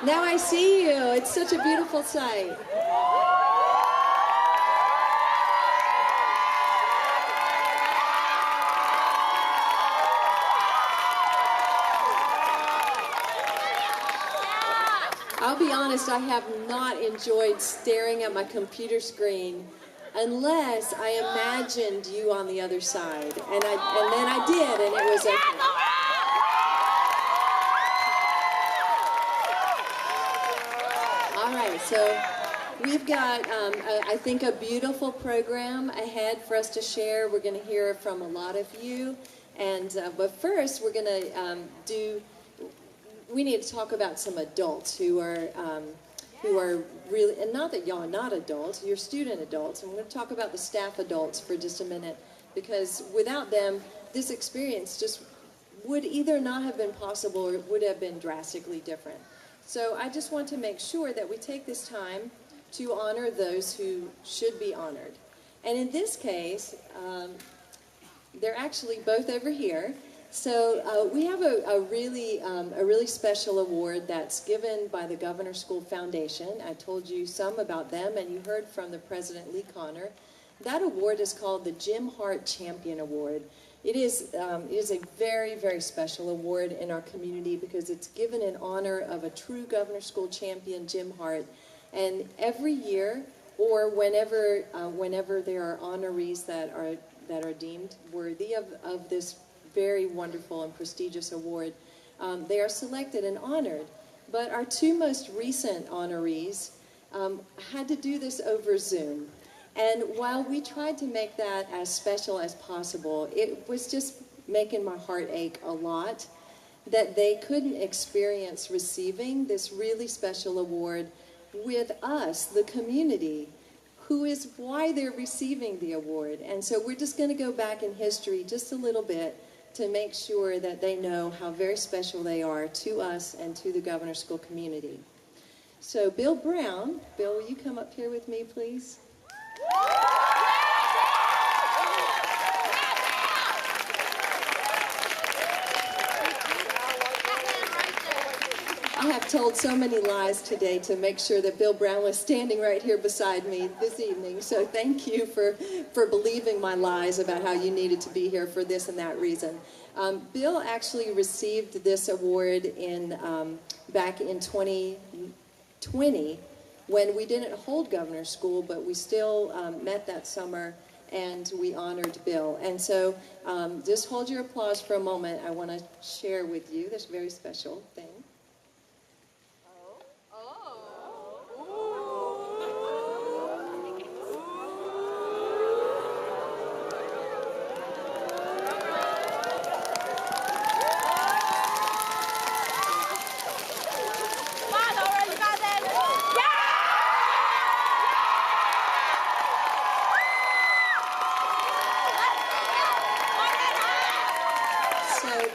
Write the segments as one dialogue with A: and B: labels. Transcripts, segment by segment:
A: Now I see you. It's such a beautiful sight. I'll be honest, I have not enjoyed staring at my computer screen unless I imagined you on the other side. And then I did, and it was okay. All right, so we've got, I think, a beautiful program ahead for us to share. We're going to hear from a lot of you. But first, we're going to we need to talk about some adults who are really, and not that y'all are not adults, you're student adults, and we're going to talk about the staff adults for just a minute, because without them, this experience just would either not have been possible or would have been drastically different. So I just want to make sure that we take this time to honor those who should be honored. And in this case, they're actually both over here. So we have a really special award that's given by the Governor School Foundation. I told you some about them, and you heard from the President Lee Conner. That award is called the Jim Hart Champion Award. It is a very, very special award in our community because it's given in honor of a true Governor School champion, Jim Hart. And every year, or whenever there are honorees that are deemed worthy of this very wonderful and prestigious award, they are selected and honored. But our two most recent honorees had to do this over Zoom. And while we tried to make that as special as possible, it was just making my heart ache a lot that they couldn't experience receiving this really special award with us, the community, who is why they're receiving the award. And so we're just going to go back in history just a little bit to make sure that they know how very special they are to us and to the Governor School community. So Bill Brown, Bill, will you come up here with me, please? I have told so many lies today to make sure that Bill Brown was standing right here beside me this evening. So thank you for believing my lies about how you needed to be here for this and that reason. Bill actually received this award back in 2020 when we didn't hold Governor School, but we still met that summer and we honored Bill. And so just hold your applause for a moment. I want to share with you this very special thing.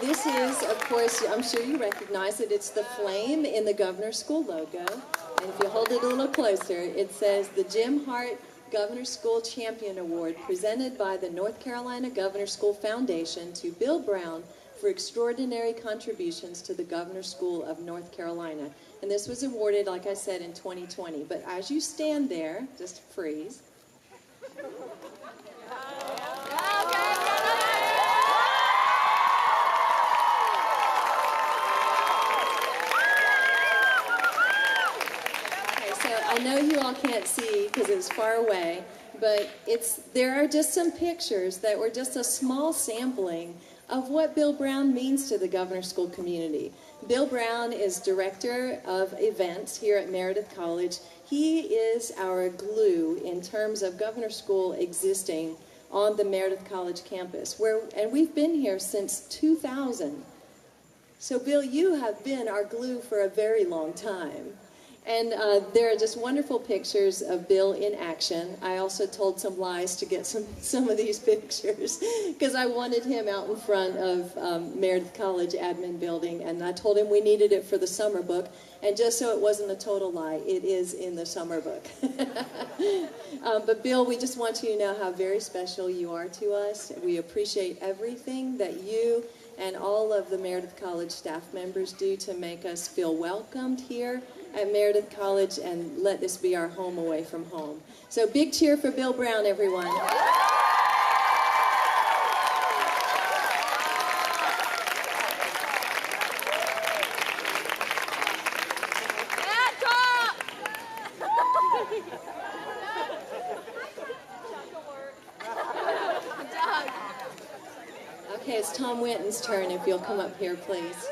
A: This is, of course, I'm sure you recognize it. It's the flame in the Governor School logo. And if you hold it a little closer, it says the Jim Hart Governor School Champion Award presented by the North Carolina Governor School Foundation to Bill Brown for extraordinary contributions to the Governor School of North Carolina. And this was awarded, like I said, in 2020. But as you stand there, just freeze. I know you all can't see because it's far away, but there are just some pictures that were just a small sampling of what Bill Brown means to the Governor School community. Bill Brown is Director of Events here at Meredith College. He is our glue in terms of Governor School existing on the Meredith College campus, and we've been here since 2000. So Bill, you have been our glue for a very long time. And there are just wonderful pictures of Bill in action. I also told some lies to get some of these pictures because I wanted him out in front of Meredith College admin building, and I told him we needed it for the summer book. And just so it wasn't a total lie, it is in the summer book. But Bill, we just want you to know how very special you are to us. We appreciate everything that you and all of the Meredith College staff members do to make us feel welcomed here at Meredith College and let this be our home away from home. So big cheer for Bill Brown, everyone. Okay, it's Tom Winton's turn, if you'll come up here, please.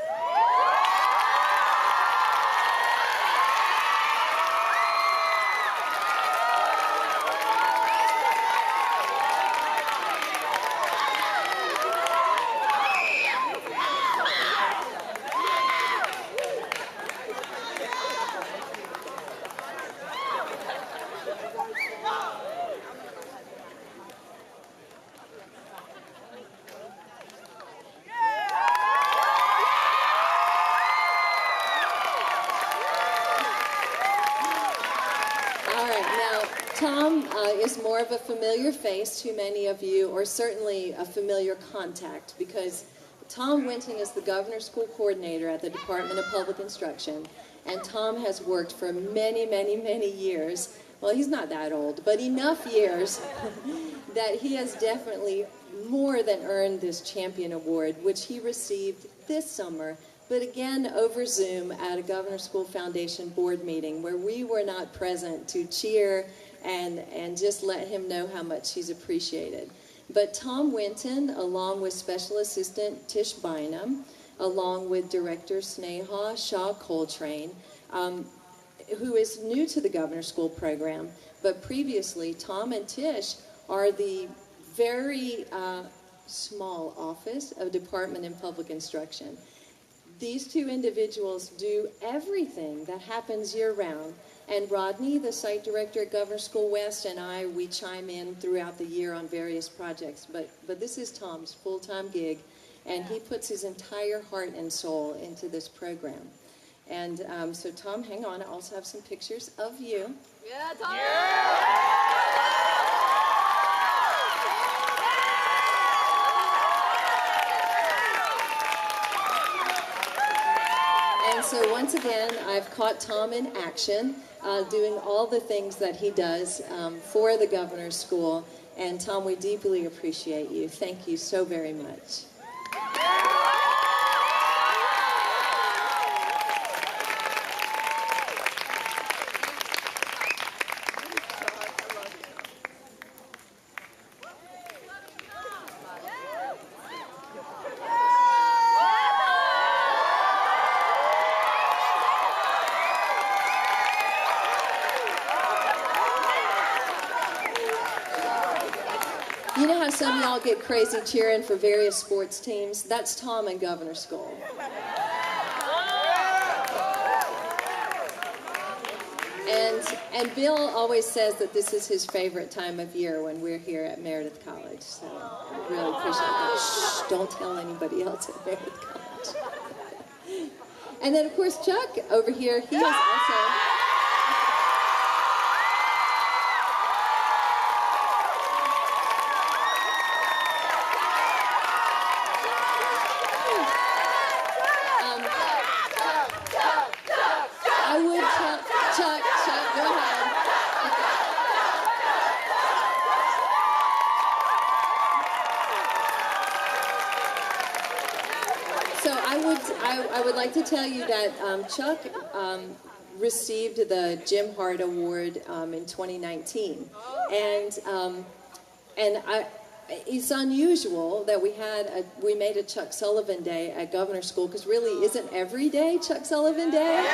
A: Tom is more of a familiar face to many of you, or certainly a familiar contact, because Tom Winton is the Governor's School Coordinator at the Department of Public Instruction, and Tom has worked for many, many, many years. Well, he's not that old, but enough years that he has definitely more than earned this Champion Award, which he received this summer, but again over Zoom at a Governor's School Foundation board meeting where we were not present to cheer and just let him know how much he's appreciated. But Tom Winton, along with Special Assistant Tish Bynum, along with Director Sneha Shah Coltrane, who is new to the Governor's School program, but previously Tom and Tish are the very small office of Department in Public Instruction. These two individuals do everything that happens year-round, and Rodney, the site director at Governor's School West, and I, we chime in throughout the year on various projects, but this is Tom's full-time gig, and he puts his entire heart and soul into this program. And so Tom, hang on, I also have some pictures of you.
B: Yeah, Tom!
A: And so once again, I've caught Tom in action, doing all the things that he does for the Governor's School. And Tom, we deeply appreciate you. Thank you so very much. You know how some of y'all get crazy cheering for various sports teams? That's Tom and Governor's School. And Bill always says that this is his favorite time of year when we're here at Meredith College. So I really appreciate that. Shh, don't tell anybody else at Meredith College. And then, of course, Chuck over here, he is also... Chuck, go ahead. So I would like to tell you that Chuck received the Jim Hart Award in 2019, and it's unusual that we made a Chuck Sullivan Day at Governor's School, because really isn't every day Chuck Sullivan Day?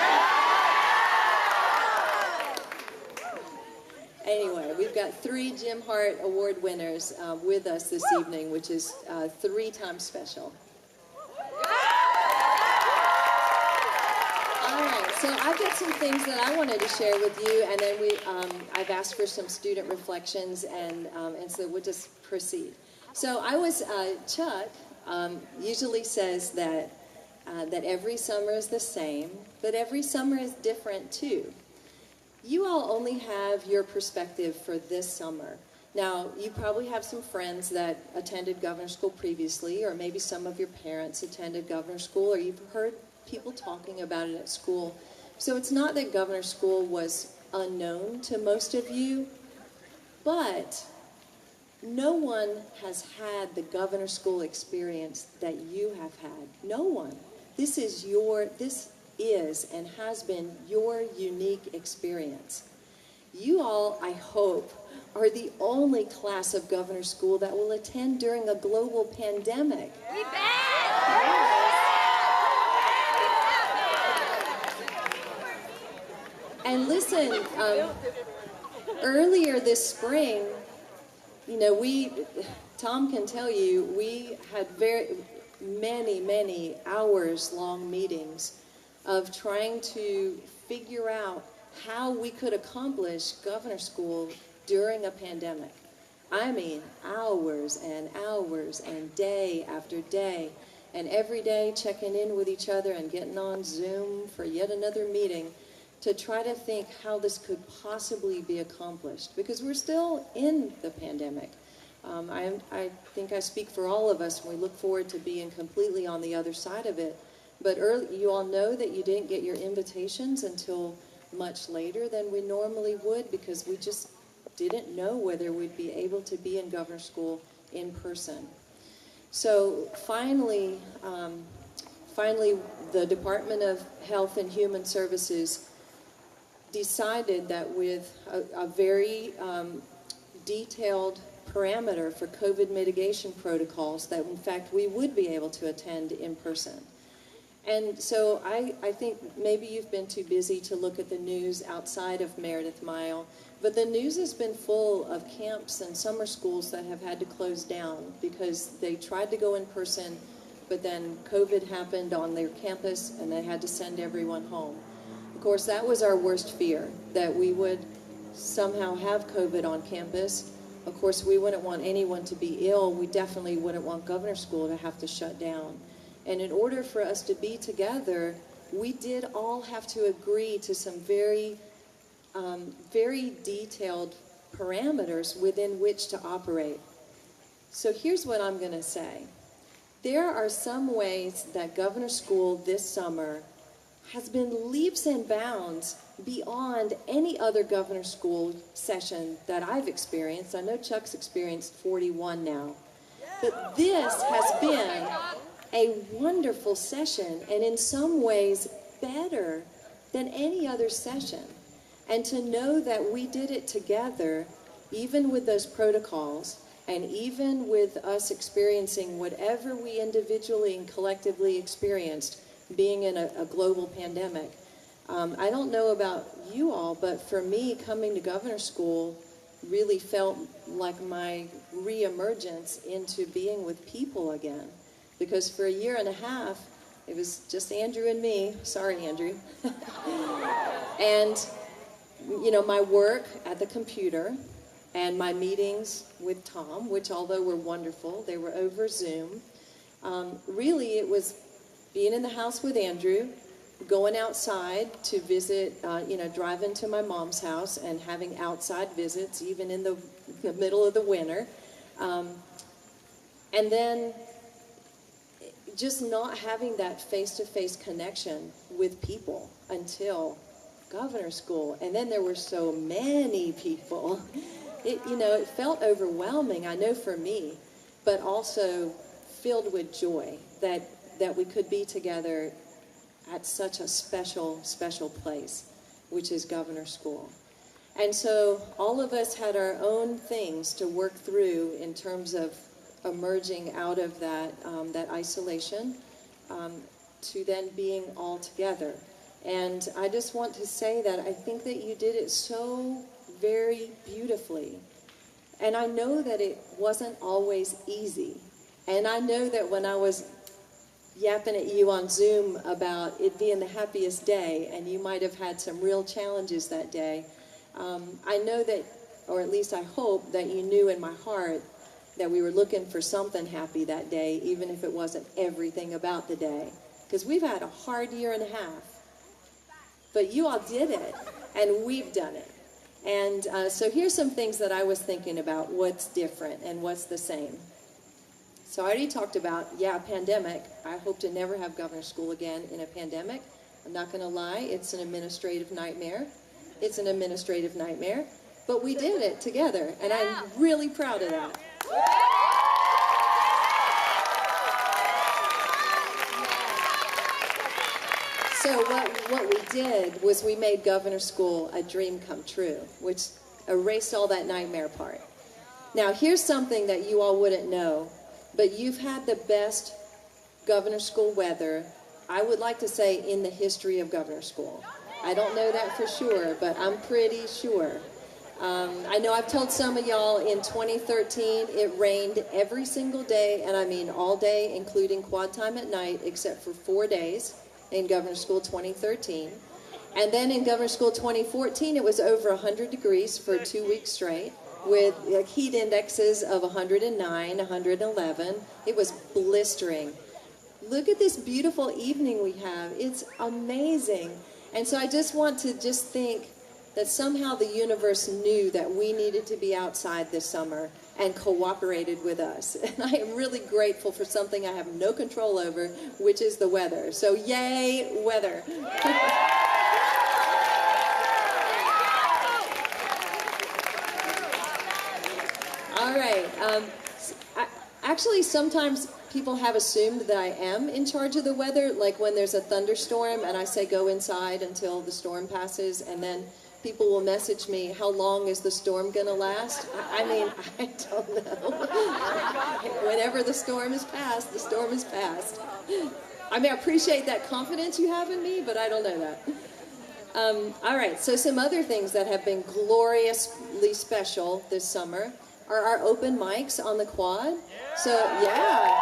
A: Anyway, we've got 3 Jim Hart Award winners with us this evening, which is 3 times special. All right, so I've got some things that I wanted to share with you, and then I've asked for some student reflections, and so we'll just proceed. So Chuck usually says that every summer is the same, but every summer is different too. You all only have your perspective for this summer. Now, you probably have some friends that attended Governor's School previously, or maybe some of your parents attended Governor's School, or you've heard people talking about it at school So it's not that Governor School was unknown to most of you, but no one has had the Governor School experience that you have had. No one. This is and has been your unique experience. You all, I hope, are the only class of Governor School that will attend during a global pandemic.
B: We bet!
A: And listen, earlier this spring, you know, Tom can tell you, we had many hours-long meetings of trying to figure out how we could accomplish Governor School during a pandemic. I mean, hours and hours and day after day, and every day checking in with each other and getting on Zoom for yet another meeting to try to think how this could possibly be accomplished, because we're still in the pandemic. I think I speak for all of us when we look forward to being completely on the other side of it. But you all know that you didn't get your invitations until much later than we normally would, because we just didn't know whether we'd be able to be in Governor School in person. So finally, the Department of Health and Human Services decided that with a very detailed parameter for COVID mitigation protocols, that in fact we would be able to attend in person. And so I think maybe you've been too busy to look at the news outside of Meredith Mile, but the news has been full of camps and summer schools that have had to close down because they tried to go in person, but then COVID happened on their campus and they had to send everyone home. Of course, that was our worst fear, that we would somehow have COVID on campus. Of course, we wouldn't want anyone to be ill. We definitely wouldn't want Governor School to have to shut down. And in order for us to be together, we did all have to agree to some very detailed parameters within which to operate. So here's what I'm going to say. There are some ways that Governor School this summer has been leaps and bounds beyond any other Governor School session that I've experienced. I know Chuck's experienced 41 now. But this has been a wonderful session, and in some ways better than any other session. And to know that we did it together, even with those protocols, and even with us experiencing whatever we individually and collectively experienced, being in a global pandemic. I don't know about you all, but for me, coming to Governor School really felt like my re-emergence into being with people again. Because for a year and a half, it was just Andrew and me. Sorry, Andrew. And, you know, my work at the computer and my meetings with Tom, which although were wonderful, they were over Zoom. Really, it was being in the house with Andrew, going outside to visit, driving to my mom's house and having outside visits, even in the middle of the winter. And then just not having that face-to-face connection with people until Governor School. And then there were so many people. It felt overwhelming, I know for me, but also filled with joy that we could be together at such a special place, which is Governor School. And so all of us had our own things to work through in terms of emerging out of that isolation to then being all together. And I just want to say that I think that you did it so very beautifully. And I know that it wasn't always easy. And I know that when I was yapping at you on Zoom about it being the happiest day, and you might have had some real challenges that day, I know that, or at least I hope, that you knew in my heart that we were looking for something happy that day, even if it wasn't everything about the day. Because we've had a hard year and a half. But you all did it, and we've done it. And so here's some things that I was thinking about, what's different and what's the same. So I already talked about, pandemic. I hope to never have Governor School again in a pandemic. I'm not going to lie, it's an administrative nightmare. It's an administrative nightmare, but we did it together, and I'm really proud of that. So what we did was we made Governor School a dream come true, which erased all that nightmare part. Now, here's something that you all wouldn't know, but you've had the best Governor School weather, I would like to say, in the history of Governor School. I don't know that for sure, but I'm pretty sure. I know I've told some of y'all in 2013 it rained every single day, and I mean all day, including quad time at night, except for 4 days in Governor School 2013. And then in Governor School 2014, it was over 100 degrees for 2 weeks straight, with heat indexes of 109, 111. It was blistering. Look at this beautiful evening we have. It's amazing. And so I just want to think that somehow the universe knew that we needed to be outside this summer and cooperated with us. And I am really grateful for something I have no control over, which is the weather. So yay, weather. All right. Actually, sometimes people have assumed that I am in charge of the weather, like when there's a thunderstorm and I say go inside until the storm passes, and then people will message me, how long is the storm going to last? I mean, I don't know. Whenever the storm is past, the storm is past. I mean, I appreciate that confidence you have in me, but I don't know that. All right, so some other things that have been gloriously special this summer are our open mics on the quad. So, yeah.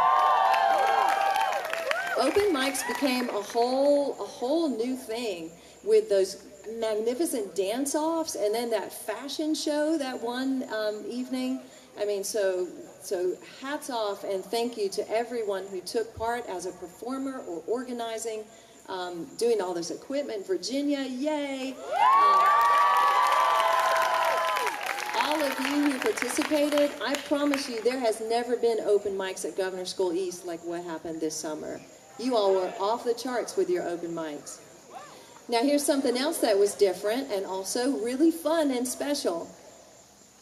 A: Open mics became a whole new thing with those magnificent dance-offs and then that fashion show that one evening. I mean, so hats off and thank you to everyone who took part as a performer or organizing, doing all this equipment. Virginia, yay! All of you who participated, I promise you there has never been open mics at Governor School East like what happened this summer. You all were off the charts with your open mics. Now here's something else that was different and also really fun and special.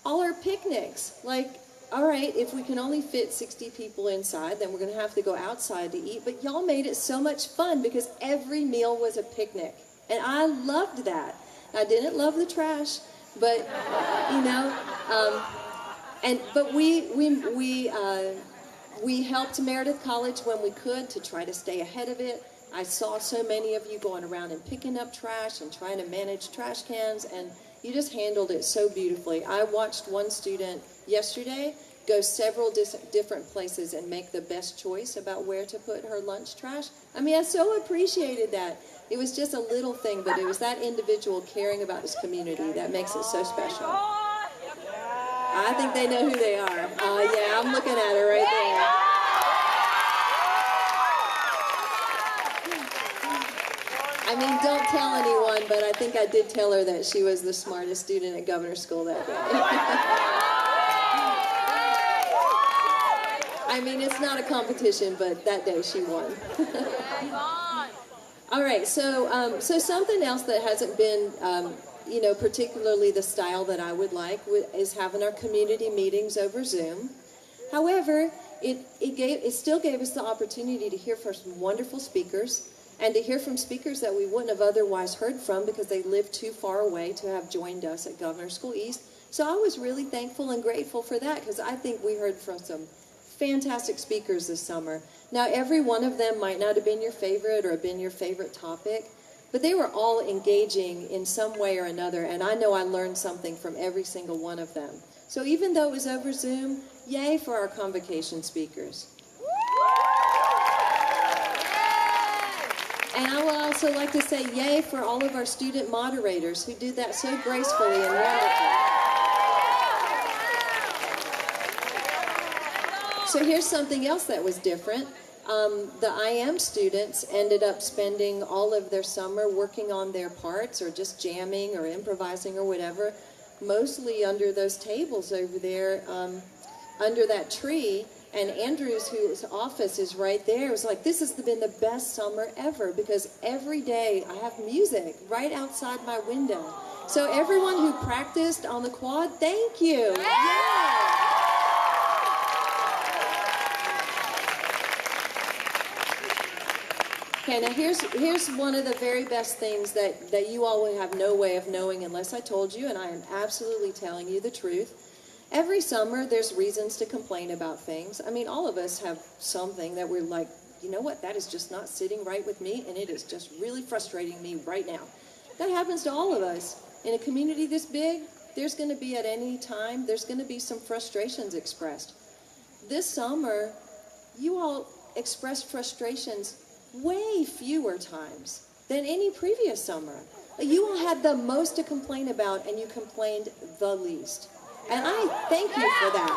A: All our picnics. Like, all right, if we can only fit 60 people inside, then we're going to have to go outside to eat. But y'all made it so much fun because every meal was a picnic. And I loved that. I didn't love the trash, but, you know, but we helped Meredith College when we could to try to stay ahead of it. I saw so many of you going around and picking up trash and trying to manage trash cans, and you just handled it so beautifully. I watched one student yesterday go several different places and make the best choice about where to put her lunch trash. I mean, I so appreciated that. It was just a little thing, but it was that individual caring about his community that makes it so special. I think they know who they are. Yeah, I'm looking at her right there. I mean, don't tell anyone, but I think I did tell her that she was the smartest student at Governor School that day. I mean, it's not a competition, but that day she won. All right, so something else that hasn't been, you know, particularly the style that I would like is having our community meetings over Zoom. However, it still gave us the opportunity to hear from some wonderful speakers and to hear from speakers that we wouldn't have otherwise heard from because they lived too far away to have joined us at Governor School East. So I was really thankful and grateful for that because I think we heard from some fantastic speakers this summer. Now, every one of them might not have been your favorite or been your favorite topic, but they were all engaging in some way or another, and I know I learned something from every single one of them. So even though it was over Zoom, yay for our convocation speakers. And I would also like to say yay for all of our student moderators who did that so gracefully and wonderfully. So here's something else that was different. The IM students ended up spending all of their summer working on their parts or just jamming or improvising or whatever, mostly under those tables over there, under that tree. And Andrew's, whose office is right there, was like, this has been the best summer ever because every day I have music right outside my window. So everyone who practiced on the quad, thank you. Yeah. Okay, now here's one of the very best things that you all would have no way of knowing unless I told you, and I am absolutely telling you the truth. Every summer, there's reasons to complain about things. I mean, all of us have something that we're like, you know what, that is just not sitting right with me, and it is just really frustrating me right now. That happens to all of us. In a community this big, there's going to be at any time, there's going to be some frustrations expressed. This summer, you all expressed frustrations way fewer times than any previous summer. You all had the most to complain about, and you complained the least. And I thank you for that.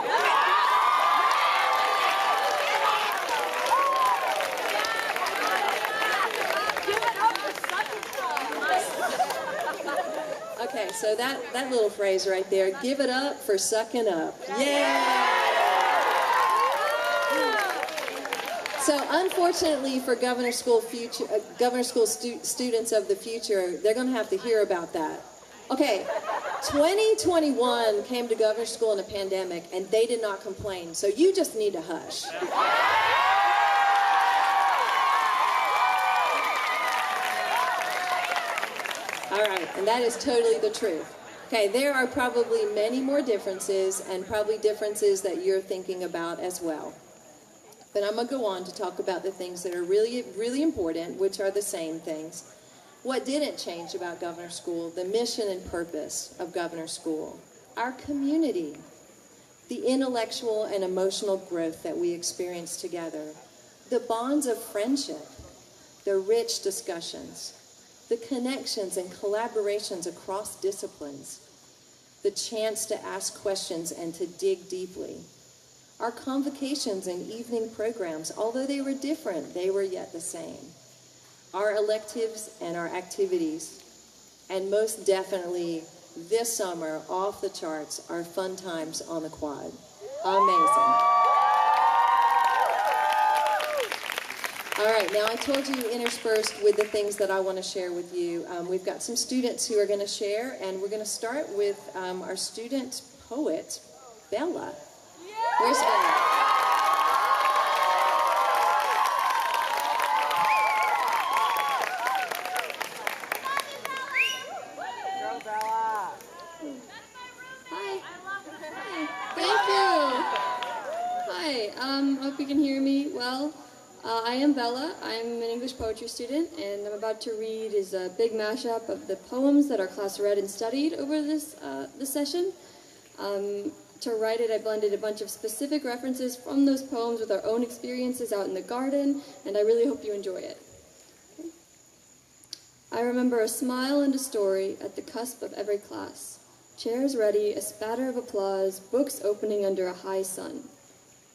A: Okay, so that little phrase right there, give it up for sucking up. Yeah! So unfortunately for Governor School students of the future, they're going to have to hear about that. Okay, 2021 came to Governor School in a pandemic, and they did not complain, so you just need to hush. All right, and that is totally the truth. Okay, there are probably many more differences, and probably differences that you're thinking about as well. But I'm going to go on to talk about the things that are really, really important, which are the same things. What didn't change about Governor School, the mission and purpose of Governor School, our community, the intellectual and emotional growth that we experience together, the bonds of friendship, the rich discussions, the connections and collaborations across disciplines, the chance to ask questions and to dig deeply. Our convocations and evening programs, although they were different, they were yet the same. Our electives and our activities, and most definitely this summer, off the charts, our fun times on the quad. Amazing. All right, now I told you interspersed with the things that I want to share with you. We've got some students who are going to share, and we're going to start with our student poet, Bella. Where's Bella?
C: Hope you can hear me well. I am Bella. I'm an English poetry student, and I'm about to read is a big mashup of the poems that our class read and studied over this session. To write it, I blended a bunch of specific references from those poems with our own experiences out in the garden, and I really hope you enjoy it. Okay. I remember a smile and a story at the cusp of every class. Chairs ready, a spatter of applause, books opening under a high sun.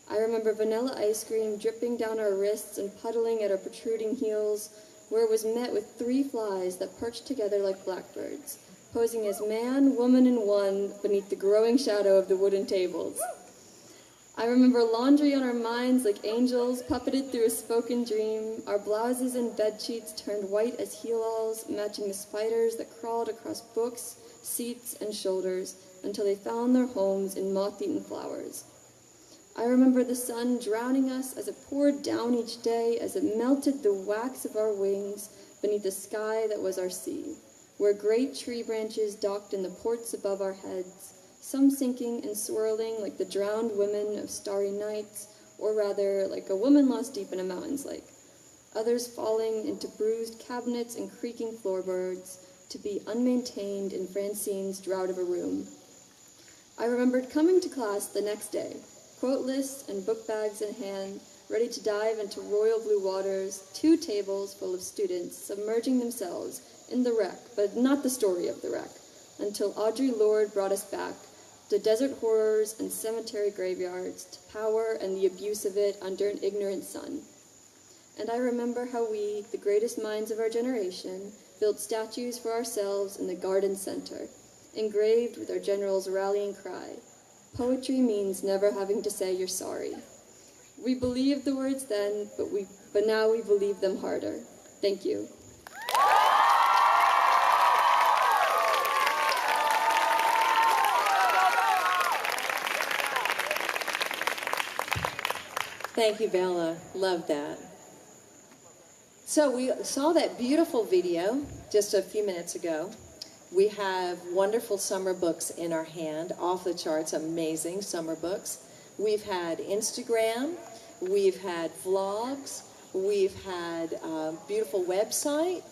C: I remember vanilla ice cream dripping down our wrists and puddling at our protruding heels, where it was met with 3 flies that perched together like blackbirds, posing as man, woman, and one beneath the growing shadow of the wooden tables. I remember laundry on our minds like angels, puppeted through a spoken dream, our blouses and bedsheets turned white as heel-alls, matching the spiders that crawled across books, seats, and shoulders until they found their homes in moth-eaten flowers. I remember the sun drowning us as it poured down each day as it melted the wax of our wings beneath the sky that was our sea, where great tree branches docked in the ports above our heads, some sinking and swirling like the drowned women of starry nights, or rather like a woman lost deep in a mountain's lake, others falling into bruised cabinets and creaking floorboards to be unmaintained in Francine's drought of a room. I remembered coming to class the next day, quote lists and book bags in hand, ready to dive into royal blue waters, 2 tables full of students submerging themselves in the wreck, but not the story of the wreck, until Audre Lorde brought us back to desert horrors and cemetery graveyards, to power and the abuse of it under an ignorant sun. And I remember how we, the greatest minds of our generation, built statues for ourselves in the garden center, engraved with our general's rallying cry, "Poetry means never having to say you're sorry." We believed the words then, but now we believe them harder. Thank you.
A: Thank you, Bella. Love that. So we saw that beautiful video just a few minutes ago. We have wonderful summer books in our hand, off the charts, amazing summer books. We've had Instagram, we've had vlogs, we've had a beautiful website,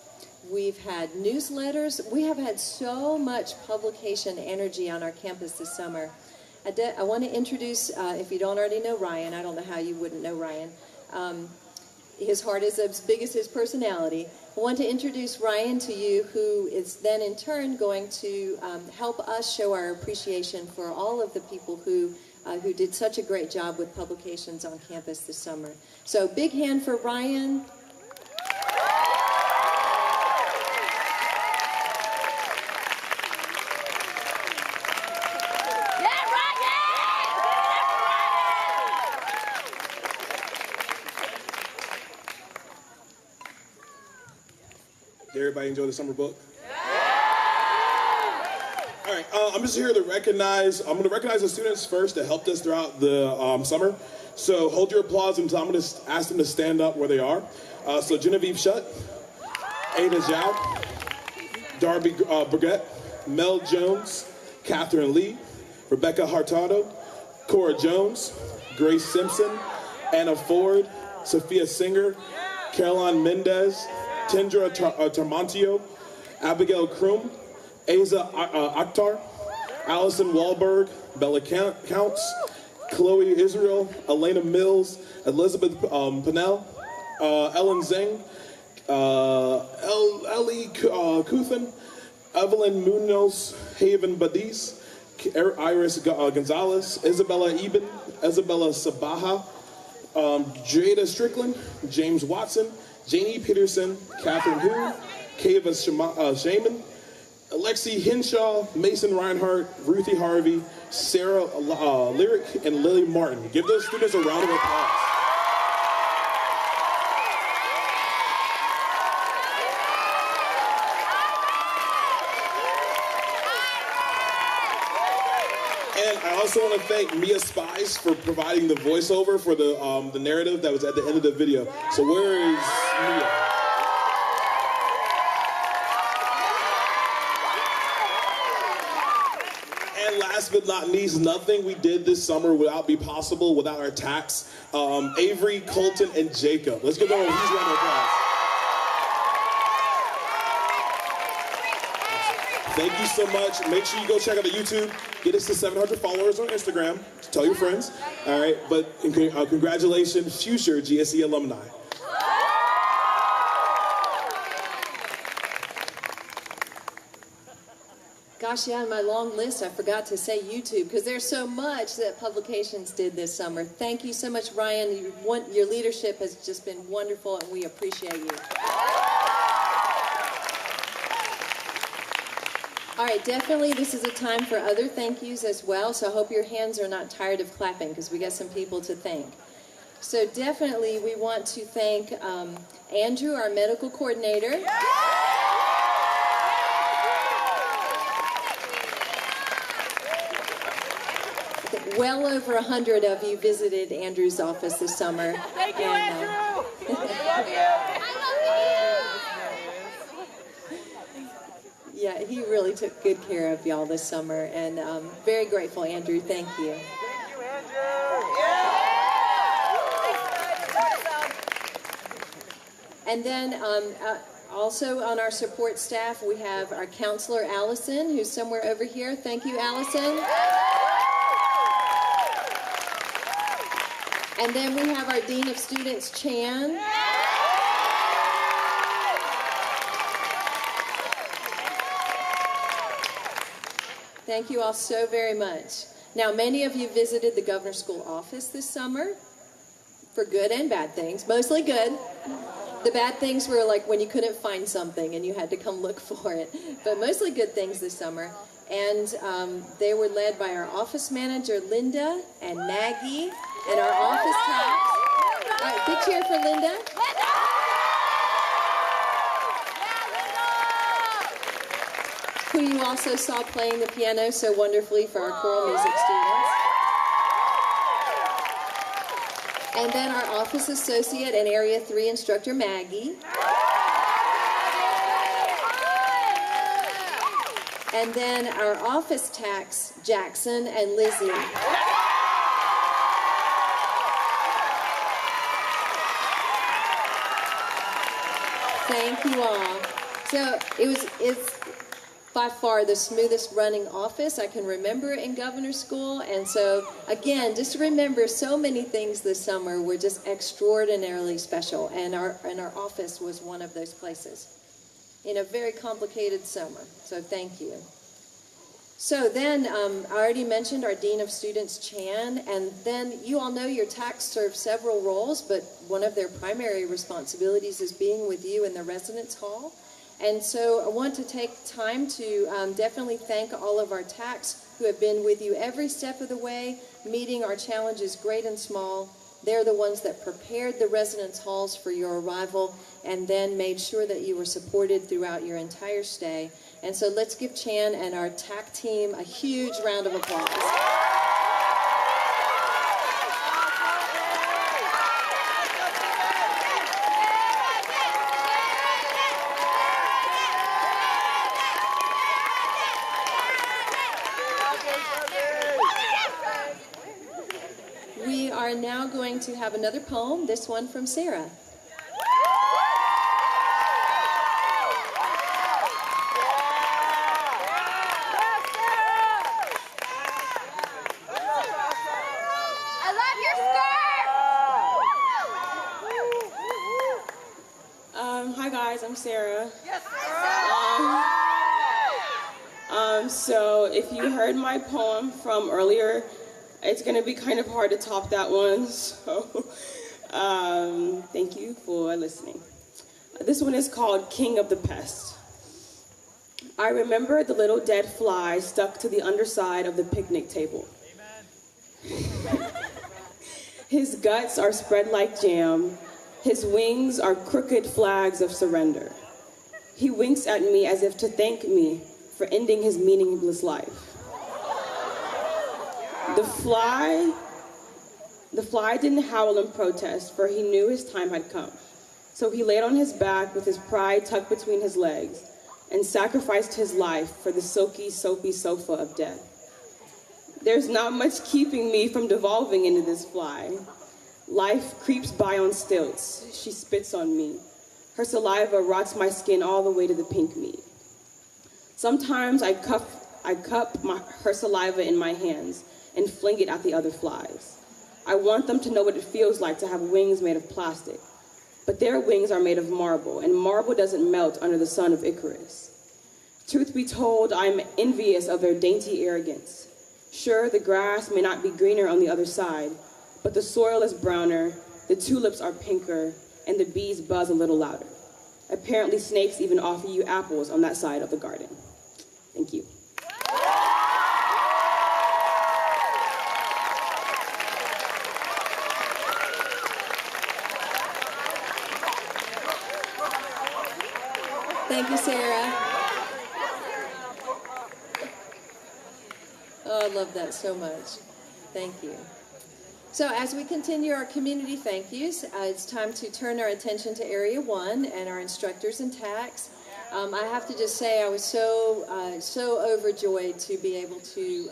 A: we've had newsletters. We have had so much publication energy on our campus this summer. I want to introduce, if you don't already know Ryan, I don't know how you wouldn't know Ryan. His heart is as big as his personality. I want to introduce Ryan to you, who is then in turn going to help us show our appreciation for all of the people who did such a great job with publications on campus this summer. So big hand for Ryan.
D: Did everybody enjoy the summer book? All right, I'm just here to recognize, I'm going to recognize the students first that helped us throughout the summer. So hold your applause until I'm going to ask them to stand up where they are. So Genevieve Shutt, Ada Zhao, Darby Burgett, Mel Jones, Catherine Lee, Rebecca Hartado, Cora Jones, Grace Simpson, Anna Ford, Sophia Singer, Caroline Mendez, Tendra Tarmontio, Abigail Krum, Asa Akhtar, Allison Wahlberg, Bella Counts, Chloe Israel, Elena Mills, Elizabeth Pennell, Ellen Zeng, Ellie Kuthan, Evelyn Munoz, Haven Badis, Iris Gonzalez, Isabella Eben, Isabella Sabaha, Jada Strickland, James Watson, Janie Peterson, Catherine Hu, Kava Shaman, Alexi Hinshaw, Mason Reinhardt, Ruthie Harvey, Sarah Lyric, and Lily Martin. Give those students a round of applause. And I also want to thank Mia Spice for providing the voiceover for the narrative that was at the end of the video. So where is Mia? And last but not least, nothing we did this summer would be possible without our tax. Avery, Colton, and Jacob. Let's give them a huge round of applause. Thank you so much. Make sure you go check out the YouTube. Get us to 700 followers on Instagram. Tell your friends. All right. But congratulations, future GSE alumni.
A: Gosh, yeah, on my long list, I forgot to say YouTube, because there's so much that publications did this summer. Thank you so much, Ryan. Your leadership has just been wonderful, and we appreciate you. All right, definitely this is a time for other thank yous as well, so I hope your hands are not tired of clapping, because we got some people to thank. So definitely we want to thank Andrew, our medical coordinator. Well over 100 of you visited Andrew's office this summer.
B: Thank you, Andrew! I love you!
A: Yeah, he really took good care of y'all this summer, and very grateful, Andrew. Thank you.
B: Thank you, Andrew!
A: And then also on our support staff, we have our counselor, Allison, who's somewhere over here. Thank you, Allison. And then we have our Dean of Students, Chan. Thank you all so very much. Now, many of you visited the Governor's School office this summer for good and bad things, mostly good. The bad things were like when you couldn't find something and you had to come look for it, but mostly good things this summer. And they were led by our office manager, Linda, and Maggie, and our office tax. right, big cheer for Linda. Who you also saw playing the piano so wonderfully for our choral music students. And then our office associate and Area 3 instructor, Maggie. And then our office techs, Jackson and Lizzie. Thank you all. So it's by far the smoothest running office I can remember in Governor School. And so again, just remember so many things this summer were just extraordinarily special. And our office was one of those places in a very complicated summer. So thank you. So then, I already mentioned our Dean of Students, Chan, and then you all know your TACs serve several roles, but one of their primary responsibilities is being with you in the residence hall. And so I want to take time to definitely thank all of our TACs who have been with you every step of the way, meeting our challenges great and small. They're the ones that prepared the residence halls for your arrival and then made sure that you were supported throughout your entire stay. And so let's give Chan and our TAC team a huge round of applause. We are now going to have another poem, this one from Sarah.
E: Hi guys, I'm Sarah. So if you heard my poem from earlier, it's going to be kind of hard to top that one, so thank you for listening. This one is called King of the Pest. I remember the little dead fly stuck to the underside of the picnic table. Amen. His guts are spread like jam. His wings are crooked flags of surrender. He winks at me as if to thank me for ending his meaningless life. The fly didn't howl in protest, for he knew his time had come. So he laid on his back with his pride tucked between his legs and sacrificed his life for the silky, soapy sofa of death. There's not much keeping me from devolving into this fly. Life creeps by on stilts. She spits on me. Her saliva rots my skin all the way to the pink meat. Sometimes I cup her saliva in my hands and fling it at the other flies. I want them to know what it feels like to have wings made of plastic. But their wings are made of marble, and marble doesn't melt under the sun of Icarus. Truth be told, I'm envious of their dainty arrogance. Sure, the grass may not be greener on the other side, but the soil is browner, the tulips are pinker, and the bees buzz a little louder. Apparently snakes even offer you apples on that side of the garden. Thank you.
A: Thank you, Sarah. Oh, I love that so much. Thank you. So as we continue our community thank yous, it's time to turn our attention to Area 1 and our instructors and TACs. I have to just say I was so overjoyed to be able to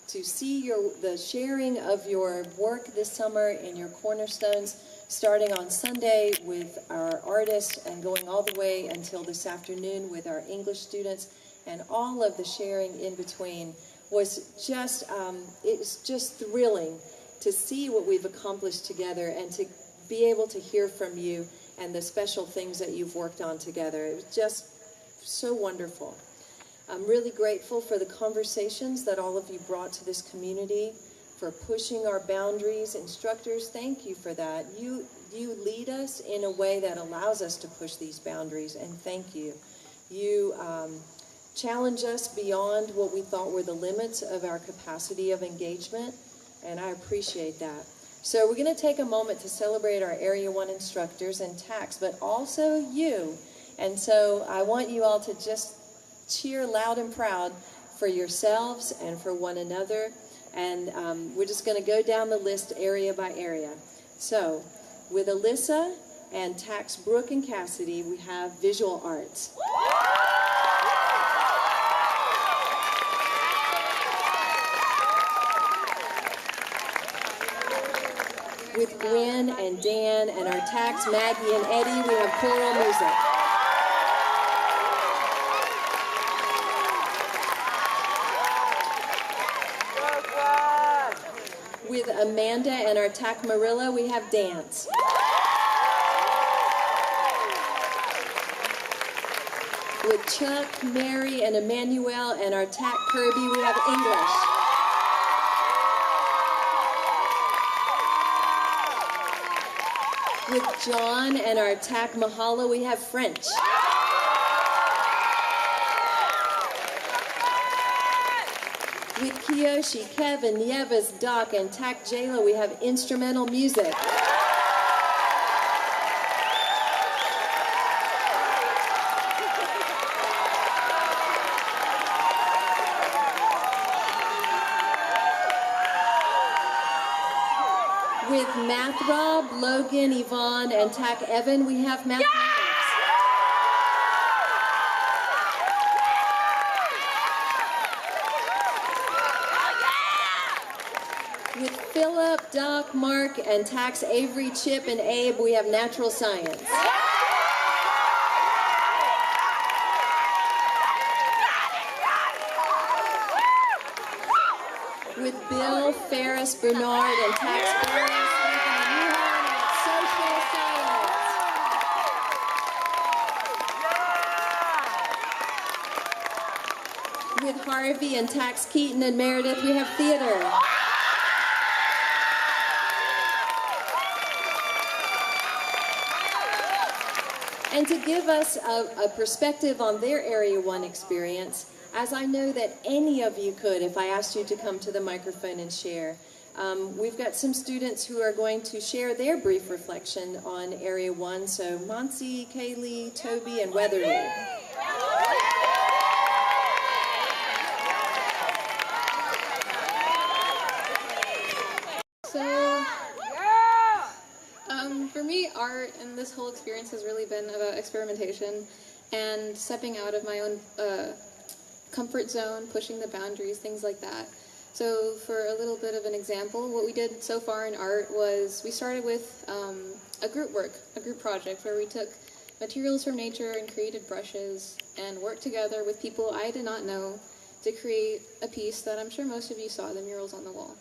A: see the sharing of your work this summer in your cornerstones, starting on Sunday with our artists and going all the way until this afternoon with our English students, and all of the sharing in between was just, it's just thrilling to see what we've accomplished together and to be able to hear from you and the special things that you've worked on together. It was just so wonderful. I'm really grateful for the conversations that all of you brought to this community, for pushing our boundaries. Instructors, thank you for that. You lead us in a way that allows us to push these boundaries, and thank you. You challenge us beyond what we thought were the limits of our capacity of engagement, and I appreciate that. So we're going to take a moment to celebrate our Area 1 instructors and TACs, but also you. And so I want you all to just cheer loud and proud for yourselves and for one another. And we're just going to go down the list area by area. So with Alyssa and TACs Brooke and Cassidy, we have visual arts. With Gwen and Dan and our TACs Maggie and Eddie, we have choral music. With Amanda and our TAC Marilla, we have dance. With Chuck, Mary, and Emmanuel and our TAC Kirby, we have English. With John and our TAC Mahala, we have French. With Kiyoshi, Kevin, Nieves, Doc, and TAC Jayla, we have instrumental music. With Math Rob, Logan, Yvonne, and TAC Evan, we have mathematics. With Philip, Doc, Mark, and TACs Avery, Chip, and Abe, we have natural science. With Bill, Ferris, Bernard, and TACs Ferris, we have a new one at social science. With Harvey and TACs Keaton and Meredith, we have theater. And to give us a perspective on their Area 1 experience, as I know that any of you could if I asked you to come to the microphone and share, we've got some students who are going to share their brief reflection on Area 1. So Monsi, Kaylee, Toby, and Weatherly.
C: For me, art and this whole experience has really been about experimentation and stepping out of my own comfort zone, pushing the boundaries, things like that. So for a little bit of an example, what we did so far in art was we started with a group project where we took materials from nature and created brushes and worked together with people I did not know to create a piece that I'm sure most of you saw, the murals on the wall.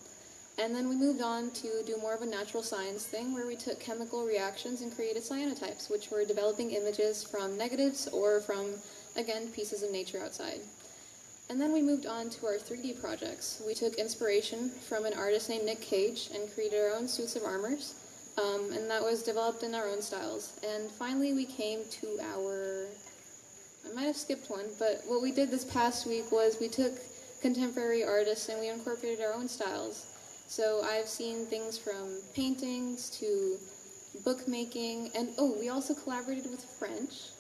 C: And then we moved on to do more of a natural science thing where we took chemical reactions and created cyanotypes, which were developing images from negatives or from, again, pieces of nature outside. And then we moved on to our 3D projects. We took inspiration from an artist named Nick Cage and created our own suits of armors, and that was developed in our own styles. And finally we came to I might have skipped one, but what we did this past week was we took contemporary artists and we incorporated our own styles. So I've seen things from paintings to bookmaking, and we also collaborated with French.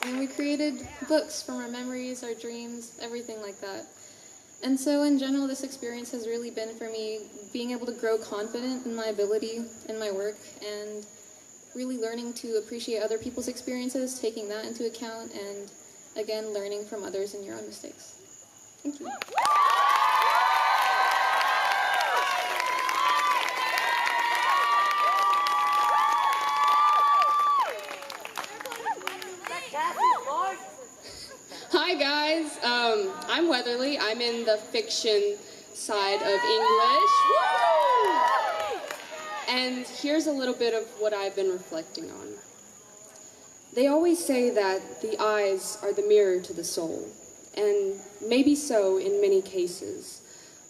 C: And we created books from our memories, our dreams, everything like that. And so in general, this experience has really been for me being able to grow confident in my ability in my work and really learning to appreciate other people's experiences, taking that into account, and again, learning from others and your own mistakes. Thank you.
E: Hi guys, I'm Weatherly. I'm in the fiction side of English. And here's a little bit of what I've been reflecting on. They always say that the eyes are the mirror to the soul, and maybe so in many cases,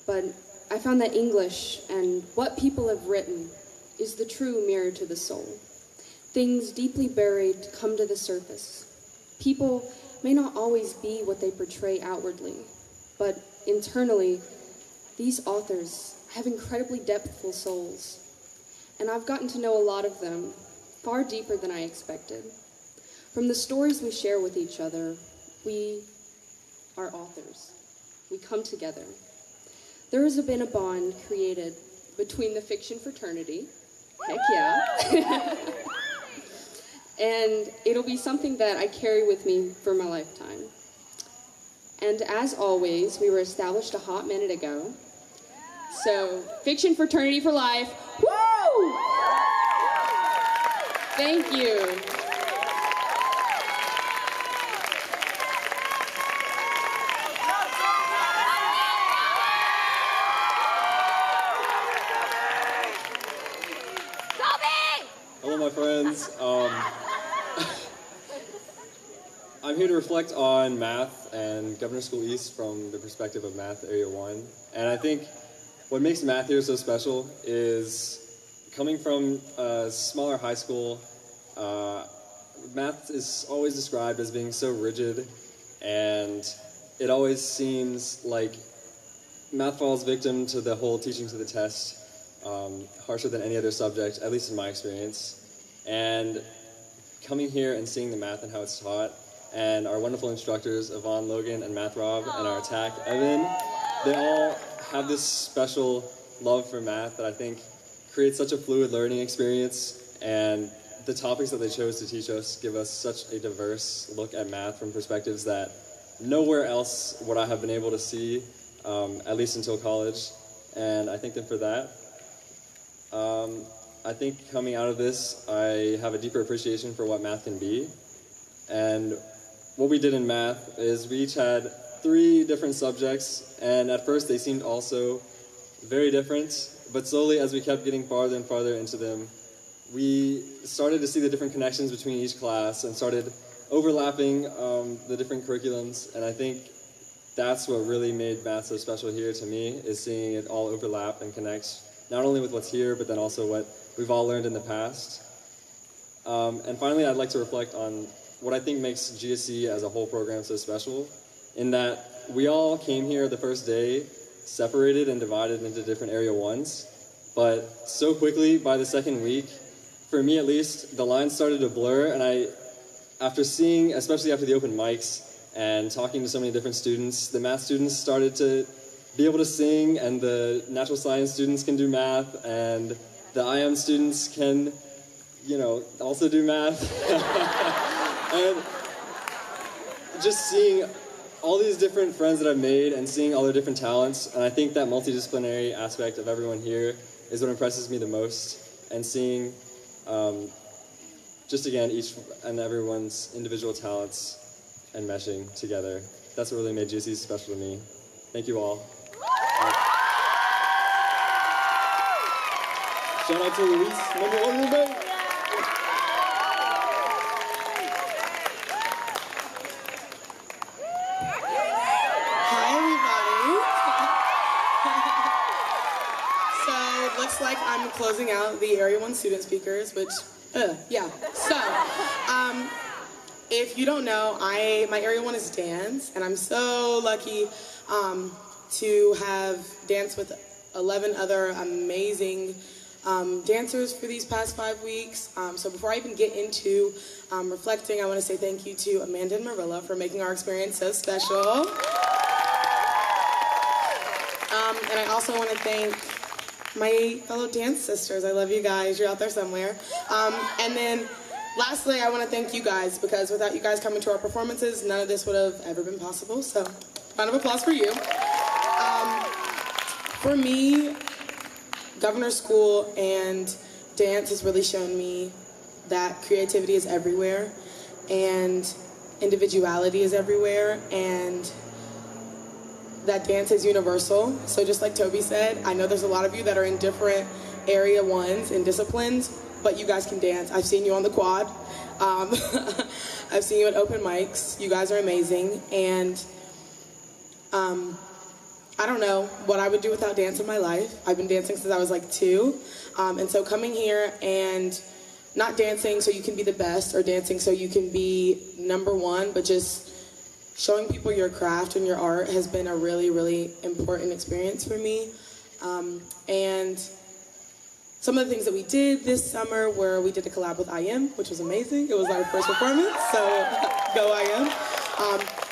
E: but I found that English and what people have written is the true mirror to the soul. Things deeply buried come to the surface. People may not always be what they portray outwardly, but internally,
C: These authors have incredibly depthful souls, and I've gotten to know a lot of them far deeper than I expected. From the stories we share with each other, we are authors. We come together. There has been a bond created between the fiction fraternity, heck yeah, and it'll be something that I carry with me for my lifetime. And as always, we were established a hot minute ago. So, fiction fraternity for life. Woo! Thank you.
F: Hello, my friends. I'm here to reflect on math and Governor School East from the perspective of Math Area 1. And I think what makes math here so special is coming from a smaller high school, math is always described as being so rigid, and it always seems like math falls victim to the whole teaching to the test, harsher than any other subject, at least in my experience. And coming here and seeing the math and how it's taught, and our wonderful instructors, Yvonne, Logan, and Math Rob, and our attack, Evan, they all have this special love for math that I think creates such a fluid learning experience, and the topics that they chose to teach us give us such a diverse look at math from perspectives that nowhere else would I have been able to see, at least until college, and I thank them for that. I think coming out of this, I have a deeper appreciation for what math can be, and what we did in math is we each had 3 different subjects, and at first they seemed also very different, but slowly as we kept getting farther and farther into them, we started to see the different connections between each class and started overlapping the different curriculums, and I think that's what really made math so special here to me, is seeing it all overlap and connect, not only with what's here, but then also what we've all learned in the past. And finally, I'd like to reflect on what I think makes GSC as a whole program so special, in that we all came here the first day separated and divided into different area 1s, but so quickly by the second week, for me at least, the lines started to blur, and after seeing, especially after the open mics and talking to so many different students, the math students started to be able to sing, and the natural science students can do math, and the IM students can, also do math. And just seeing all these different friends that I've made and seeing all their different talents, and I think that multidisciplinary aspect of everyone here is what impresses me the most, and seeing just again each and everyone's individual talents and meshing together. That's what really made GSC special to me. Thank you all. Shout out to Luis, number 1 roommate.
G: Looks like I'm closing out the Area 1 student speakers, which, yeah. So, if you don't know, my Area 1 is dance, and I'm so lucky to have danced with 11 other amazing dancers for these past 5 weeks. So before I even get into reflecting, I want to say thank you to Amanda and Marilla for making our experience so special. And I also want to thank my fellow dance sisters. I love you guys. You're out there somewhere. And then lastly, I want to thank you guys, because without you guys coming to our performances, none of this would have ever been possible. So, round of applause for you. For me, Governor School and dance has really shown me that creativity is everywhere, and individuality is everywhere, and that dance is universal. So just like Toby said, I know there's a lot of you that are in different area 1s and disciplines, but you guys can dance. I've seen you on the quad. I've seen you at open mics. You guys are amazing. And I don't know what I would do without dance in my life. I've been dancing since I was like 2. And so coming here and not dancing so you can be the best or dancing so you can be number 1, but just showing people your craft and your art has been a really, really important experience for me. And some of the things that we did this summer were we did a collab with IM, which was amazing. It was our first performance, so go IM.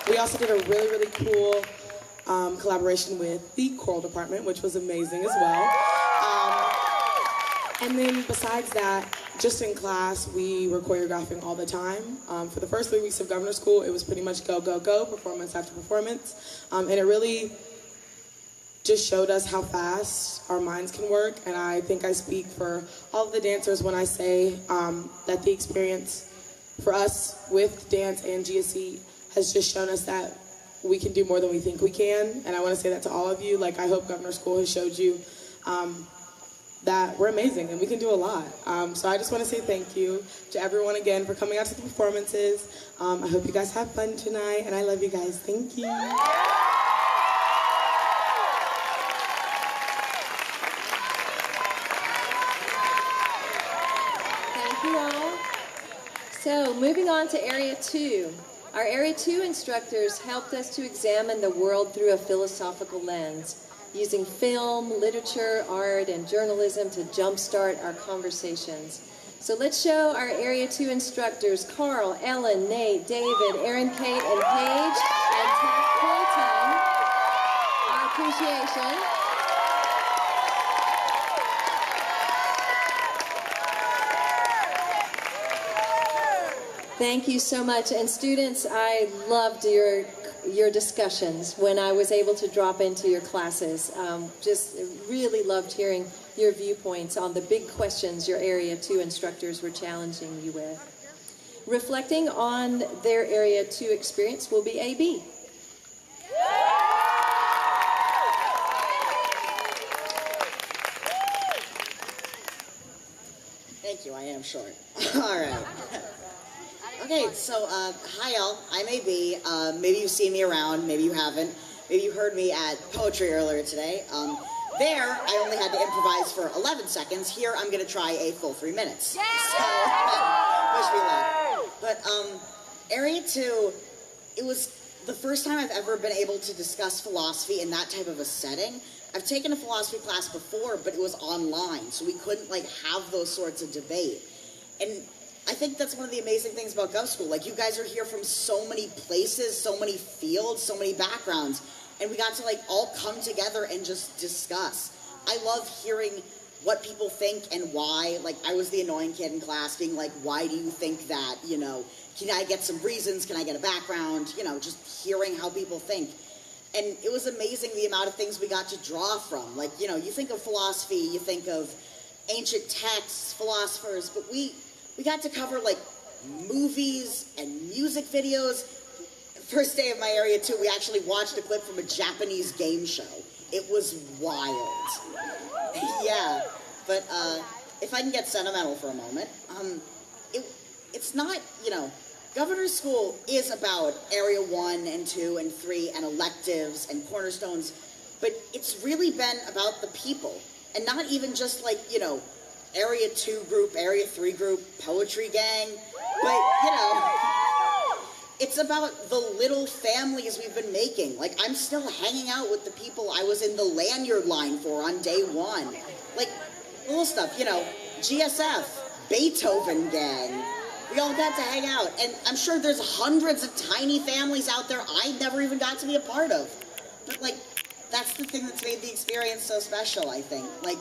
G: We also did a really, really cool collaboration with the choral department, which was amazing as well. And then besides that, just in class, we were choreographing all the time. For the first 3 weeks of Governor School, it was pretty much go, go, go, performance after performance. And it really just showed us how fast our minds can work. And I think I speak for all of the dancers when I say that the experience for us with dance and GSE has just shown us that we can do more than we think we can. And I want to say that to all of you. Like, I hope Governor School has showed you that we're amazing and we can do a lot. So I just want to say thank you to everyone again for coming out to the performances. I hope you guys have fun tonight, and I love you guys. Thank you.
A: Thank you all. So moving on to Area 2. Our Area 2 instructors helped us to examine the world through a philosophical lens, using film, literature, art, and journalism to jumpstart our conversations. So let's show our Area 2 instructors, Carl, Ellen, Nate, David, Aaron, Kate, and Paige, and Tab Colton, our appreciation. Thank you so much. And students, I loved your discussions when I was able to drop into your classes. Just really loved hearing your viewpoints on the big questions your Area 2 instructors were challenging you with. Reflecting on their Area 2 experience will be AB.
H: Thank you, I am short. All right. Okay, so hi y'all, I'm AB. Maybe you've seen me around, maybe you haven't. Maybe you heard me at poetry earlier today. There, I only had to improvise for 11 seconds. Here, I'm gonna try a full 3 minutes. So, wish me luck. But Area 2, it was the first time I've ever been able to discuss philosophy in that type of a setting. I've taken a philosophy class before, but it was online, so we couldn't like have those sorts of debate. And I think that's one of the amazing things about Gov School. Like, you guys are here from so many places, so many fields, so many backgrounds, and we got to like all come together and just discuss. I love hearing what people think and why. Like, I was the annoying kid in class being like, why do you think that? You know, can I get some reasons? Can I get a background? You know, just hearing how people think. And it was amazing the amount of things we got to draw from. Like, you know, you think of philosophy, you think of ancient texts, philosophers, but we got to cover like movies and music videos. First day of my Area 2, we actually watched a clip from a Japanese game show. It was wild. Yeah, but if I can get sentimental for a moment, it's not, you know, Governor's School is about Area 1 and 2 and 3 and electives and cornerstones, but it's really been about the people, and not even just like, you know, Area 2 group, Area 3 group, poetry gang, but, you know, it's about the little families we've been making. Like, I'm still hanging out with the people I was in the lanyard line for on day 1. Like, little stuff, you know, GSF, Beethoven gang. We all got to hang out, and I'm sure there's hundreds of tiny families out there I never even got to be a part of. But, like, that's the thing that's made the experience so special, I think. Like,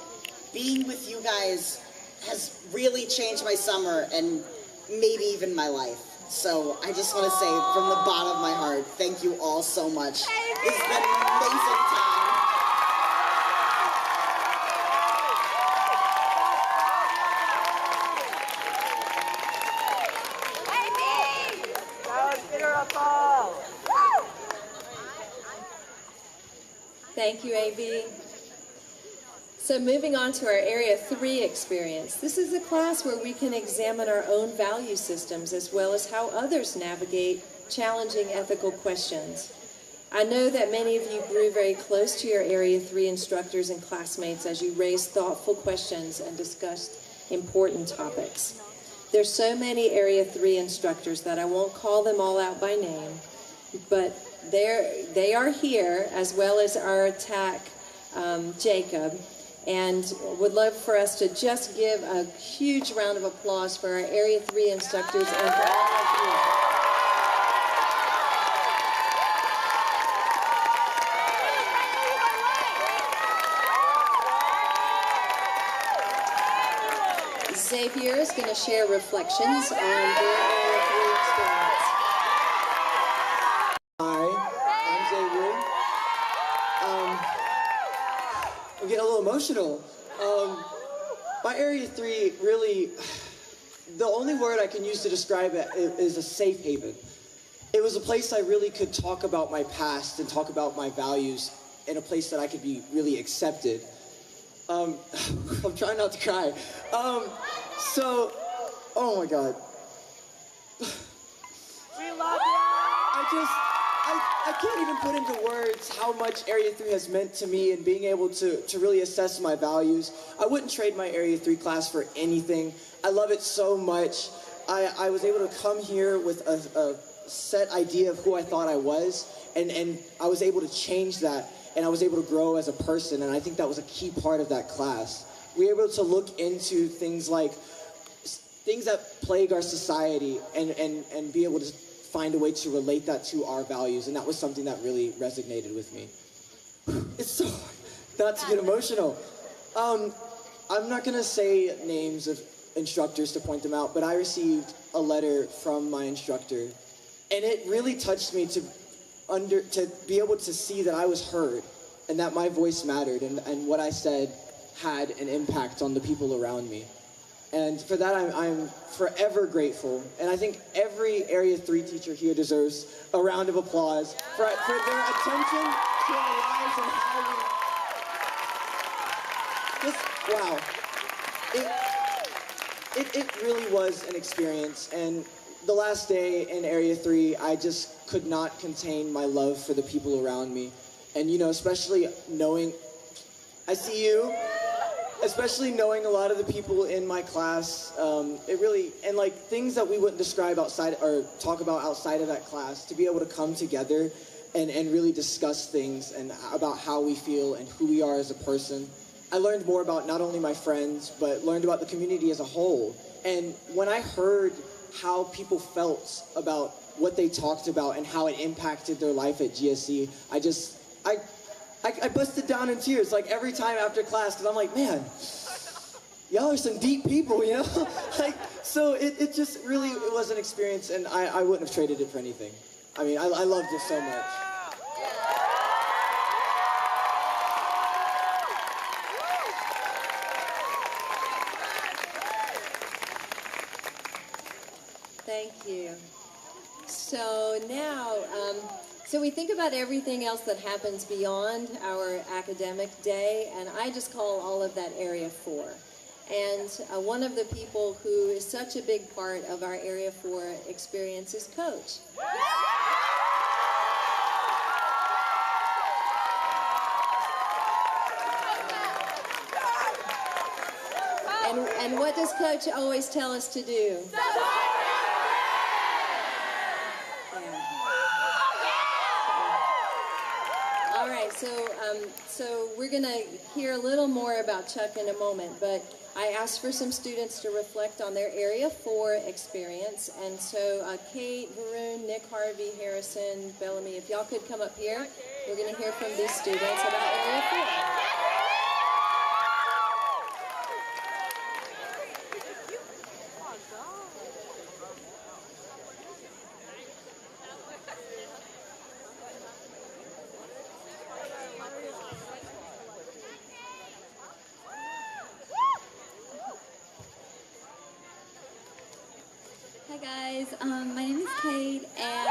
H: being with you guys has really changed my summer and maybe even my life. So I just want to say from the bottom of my heart, thank you all so much. It's been an amazing time.
B: That was beautiful.
A: Thank you, AB. So moving on to our Area 3 experience. This is a class where we can examine our own value systems as well as how others navigate challenging ethical questions. I know that many of you grew very close to your Area 3 instructors and classmates as you raised thoughtful questions and discussed important topics. There's so many Area 3 instructors that I won't call them all out by name, but they are here, as well as our TAC, Jacob, and would love for us to just give a huge round of applause for our Area 3 instructors and for all of you. Xavier is going to share reflections on their Area 3 experience.
I: Hi, I'm Xavier. I'm getting a little emotional. My Area 3 really, the only word I can use to describe it is a safe haven. It was a place I really could talk about my past and talk about my values in a place that I could be really accepted. I'm trying not to cry. Oh my God.
B: We love you!
I: I can't even put into words how much Area 3 has meant to me and being able to really assess my values. I wouldn't trade my Area 3 class for anything. I love it so much. I was able to come here with a set idea of who I thought I was, and I was able to change that, and I was able to grow as a person, and I think that was a key part of that class. We were able to look into things like things that plague our society and be able to find a way to relate that to our values, and that was something that really resonated with me. It's so hard not to get emotional. I'm not gonna say names of instructors to point them out, but I received a letter from my instructor, and it really touched me to be able to see that I was heard and that my voice mattered, and what I said had an impact on the people around me. And for that, I'm forever grateful. And I think every Area 3 teacher here deserves a round of applause for their attention to our lives and how we... Wow. It really was an experience. And the last day in Area 3, I just could not contain my love for the people around me. And, you know, especially knowing... I see you. Especially knowing a lot of the people in my class, it really, and like things that we wouldn't describe outside or talk about outside of that class, to be able to come together and really discuss things and about how we feel and who we are as a person. I learned more about not only my friends, but learned about the community as a whole. And when I heard how people felt about what they talked about and how it impacted their life at GSC, I busted down in tears, like every time after class, because I'm like, man, y'all are some deep people, you know? Like, so it just really, it was an experience, and I wouldn't have traded it for anything. I mean, I loved it so much.
A: Thank you. So now, so we think about everything else that happens beyond our academic day, and I just call all of that Area 4. And one of the people who is such a big part of our Area 4 experience is Coach. And what does Coach always tell us to do? All right, so we're going to hear a little more about Chuck in a moment, but I asked for some students to reflect on their Area 4 experience, and so Kate, Varun, Nick Harvey, Harrison, Bellamy, if y'all could come up here, we're going to hear from these students about Area 4.
J: Hi guys, my name is Kate, and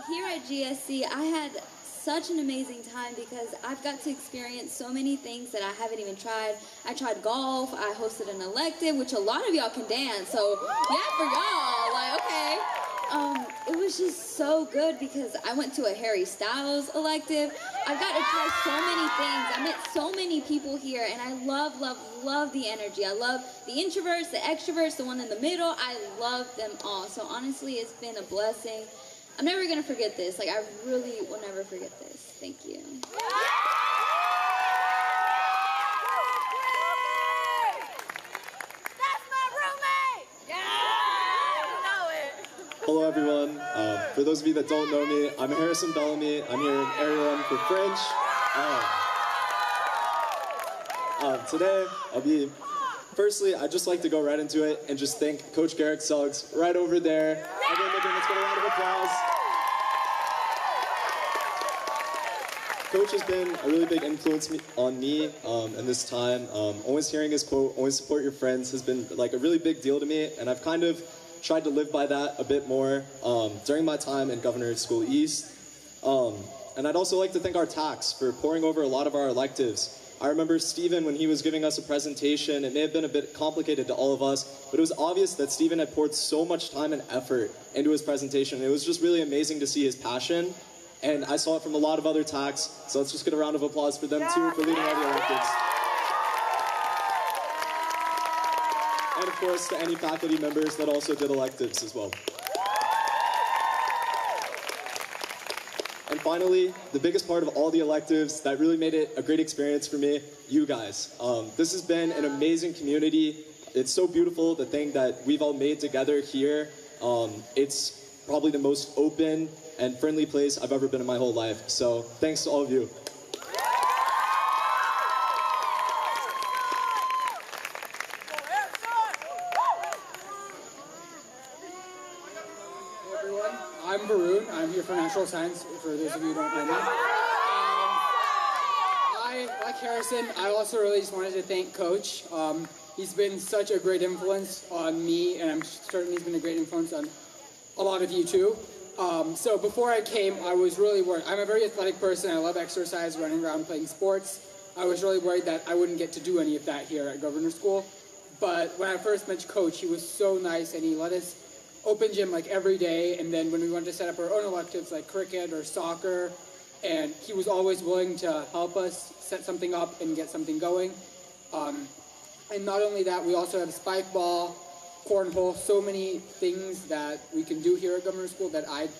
J: here at GSC I had such an amazing time because I've got to experience so many things that I haven't even tried. I tried golf, I hosted an elective, which a lot of y'all can dance, so yeah, for y'all, like, okay. It was was just so good because I went to a Harry Styles elective. I got to try so many things. I met so many people here, and I love the energy. I love the introverts, the extroverts, the one in the middle. I love them all. So honestly, it's been a blessing. I'm never going to forget this. Like, I really will never forget this. Thank you.
F: Hello, everyone. For those of you that don't know me, I'm Harrison Bellamy. I'm here in Area 1 for French. Today, firstly, I'd just like to go right into it and just thank Coach Garrick Suggs right over there. Everyone, let's get a round of applause. Coach has been a really big influence on me in this time. Always hearing his quote, always support your friends, has been like a really big deal to me, and I've kind of tried to live by that a bit more during my time in Governor School East. And I'd also like to thank our TACs for pouring over a lot of our electives. I remember Stephen, when he was giving us a presentation, it may have been a bit complicated to all of us, but it was obvious that Stephen had poured so much time and effort into his presentation. It was just really amazing to see his passion, and I saw it from a lot of other TACs, so let's just get a round of applause for them too for leading all the electives. And of course, to any faculty members that also did electives as well. And finally, the biggest part of all the electives that really made it a great experience for me, you guys. This has been an amazing community. It's so beautiful, the thing that we've all made together here. It's probably the most open and friendly place I've ever been in my whole life. So thanks to all of you.
K: I'm Varun. I'm here for natural science, for those of you who don't know me. Like Harrison, I also really just wanted to thank Coach. He's been such a great influence on me, and I'm certain he's been a great influence on a lot of you too. So before I came, I was really worried. I'm a very athletic person. I love exercise, running around, playing sports. I was really worried that I wouldn't get to do any of that here at Governor School. But when I first met Coach, he was so nice, and he let us open gym like every day, and then when we wanted to set up our own electives like cricket or soccer, and he was always willing to help us set something up and get something going. And not only that, we also have spike ball, cornhole, so many things that we can do here at Governor School that I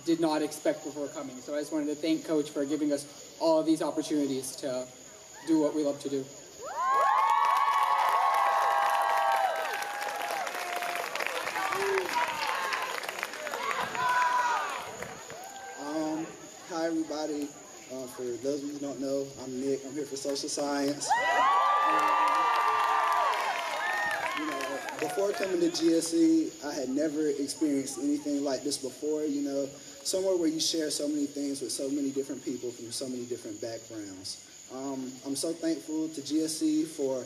K: did not expect before coming. So I just wanted to thank Coach for giving us all of these opportunities to do what we love to do.
L: Hi everybody. For those of you who don't know, I'm Nick. I'm here for social science. Before coming to GSE, I had never experienced anything like this before. Somewhere where you share so many things with so many different people from so many different backgrounds. I'm so thankful to GSE for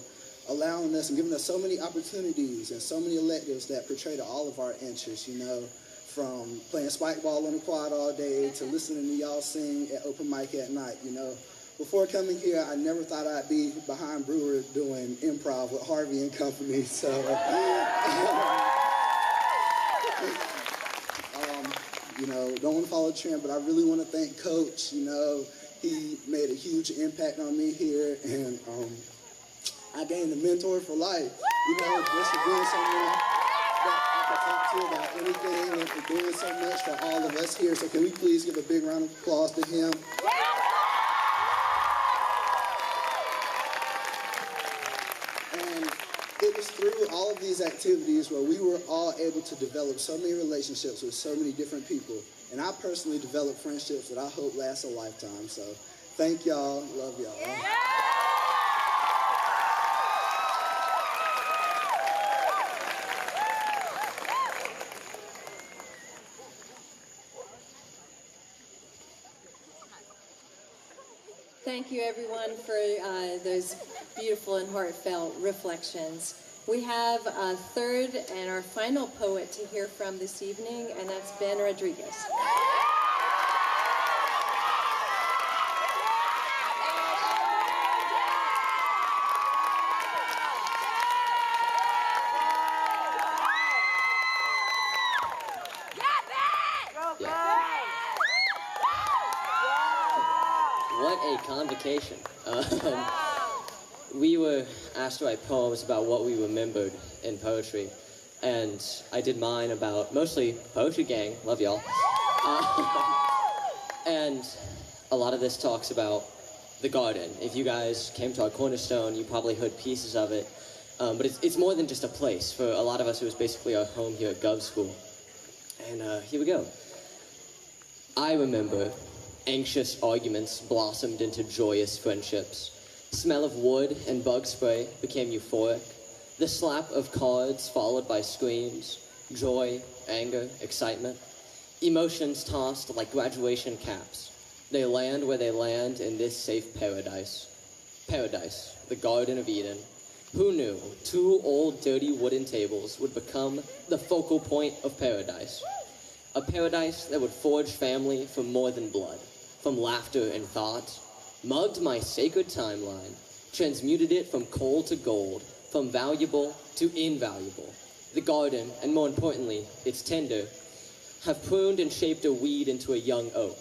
L: allowing us and giving us so many opportunities and so many electives that portray to all of our interests. From playing spike ball on the quad all day to listening to y'all sing at open mic at night. Before coming here, I never thought I'd be behind Brewer doing improv with Harvey and company. So, don't want to follow the trend, but I really want to thank Coach. He made a huge impact on me here, and I gained a mentor for life. Just for being someone that I can talk to about anything and for doing so much for all of us here. So can we please give a big round of applause to him? And it was through all of these activities where we were all able to develop so many relationships with so many different people. And I personally developed friendships that I hope last a lifetime. So thank y'all. Love y'all.
A: Thank you, everyone, for those beautiful and heartfelt reflections. We have a third and our final poet to hear from this evening, and that's Ben Rodriguez.
M: what a convocation. We were asked to write poems about what we remembered in poetry, and I did mine about mostly Poetry Gang, love y'all. And a lot of this talks about the garden. If you guys came to our Cornerstone, you probably heard pieces of it, but it's more than just a place. For a lot of us, it was basically our home here at Gov School. And here we go. I remember anxious arguments blossomed into joyous friendships. Smell of wood and bug spray became euphoric. The slap of cards followed by screams, joy, anger, excitement. Emotions tossed like graduation caps. They land where they land in this safe paradise. Paradise, the Garden of Eden. Who knew 2 old dirty wooden tables would become the focal point of paradise? A paradise that would forge family from more than blood, from laughter and thought, mugged my sacred timeline, transmuted it from coal to gold, from valuable to invaluable. The garden, and more importantly, its tender, have pruned and shaped a weed into a young oak,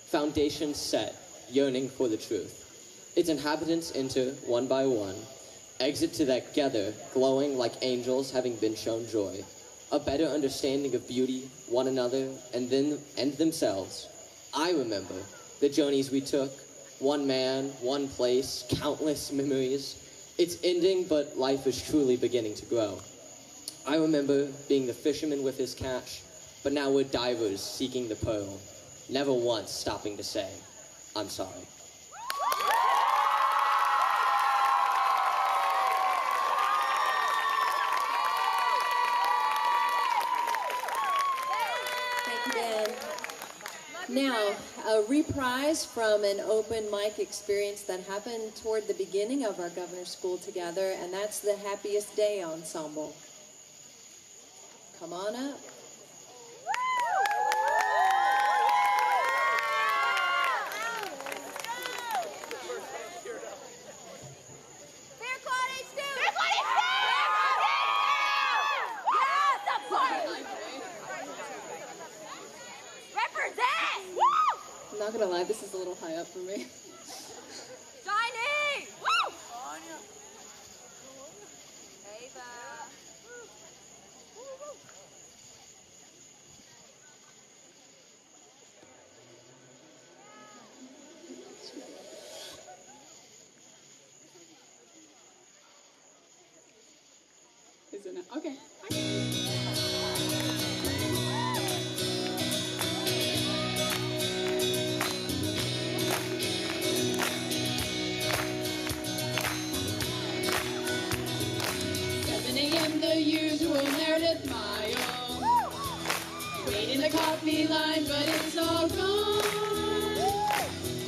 M: foundations set, yearning for the truth. Its inhabitants enter one by one, exit together, glowing like angels having been shown joy. A better understanding of beauty, one another, and themselves. I remember the journeys we took, one man, one place, countless memories. It's ending, but life is truly beginning to grow. I remember being the fisherman with his catch, but now we're divers seeking the pearl, never once stopping to say, I'm sorry.
A: Now, a reprise from an open mic experience that happened toward the beginning of our Governor's School together, and that's the Happiest Day Ensemble. Come on up.
C: I'm not gonna lie, this is a little high up for me.
B: Shiny! Woo! Ava.
C: Is it not? Okay.
N: The usual Meredith mile. Wait in the coffee line, but it's all gone.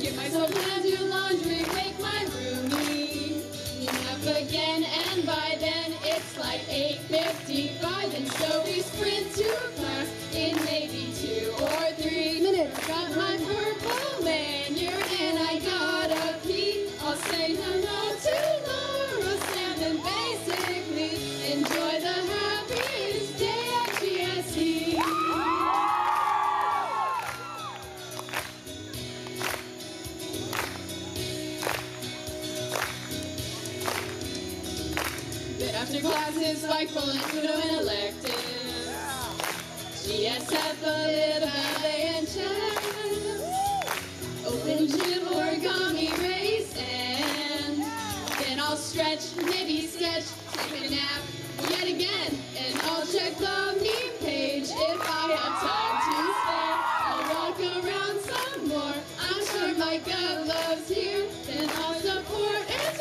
N: Give myself time to laundry, make my roomie. Clean up again, and by then it's like 8:55, and so we sprint to class in maybe 2 or 3 minutes. Got my purple lanyard, and I gotta pee. I'll say hello to Laura Sam, and basically enjoy the happiest day at GSE. Then after classes like pulling Uno and electives, GS have a little ballet and chess, open gym origami race, and then I'll stretch, maybe sketch, take a nap yet again, and I'll check the meme page if I have time to spare. I'll walk around some more, I'm sure my gut loves here, then I'll support and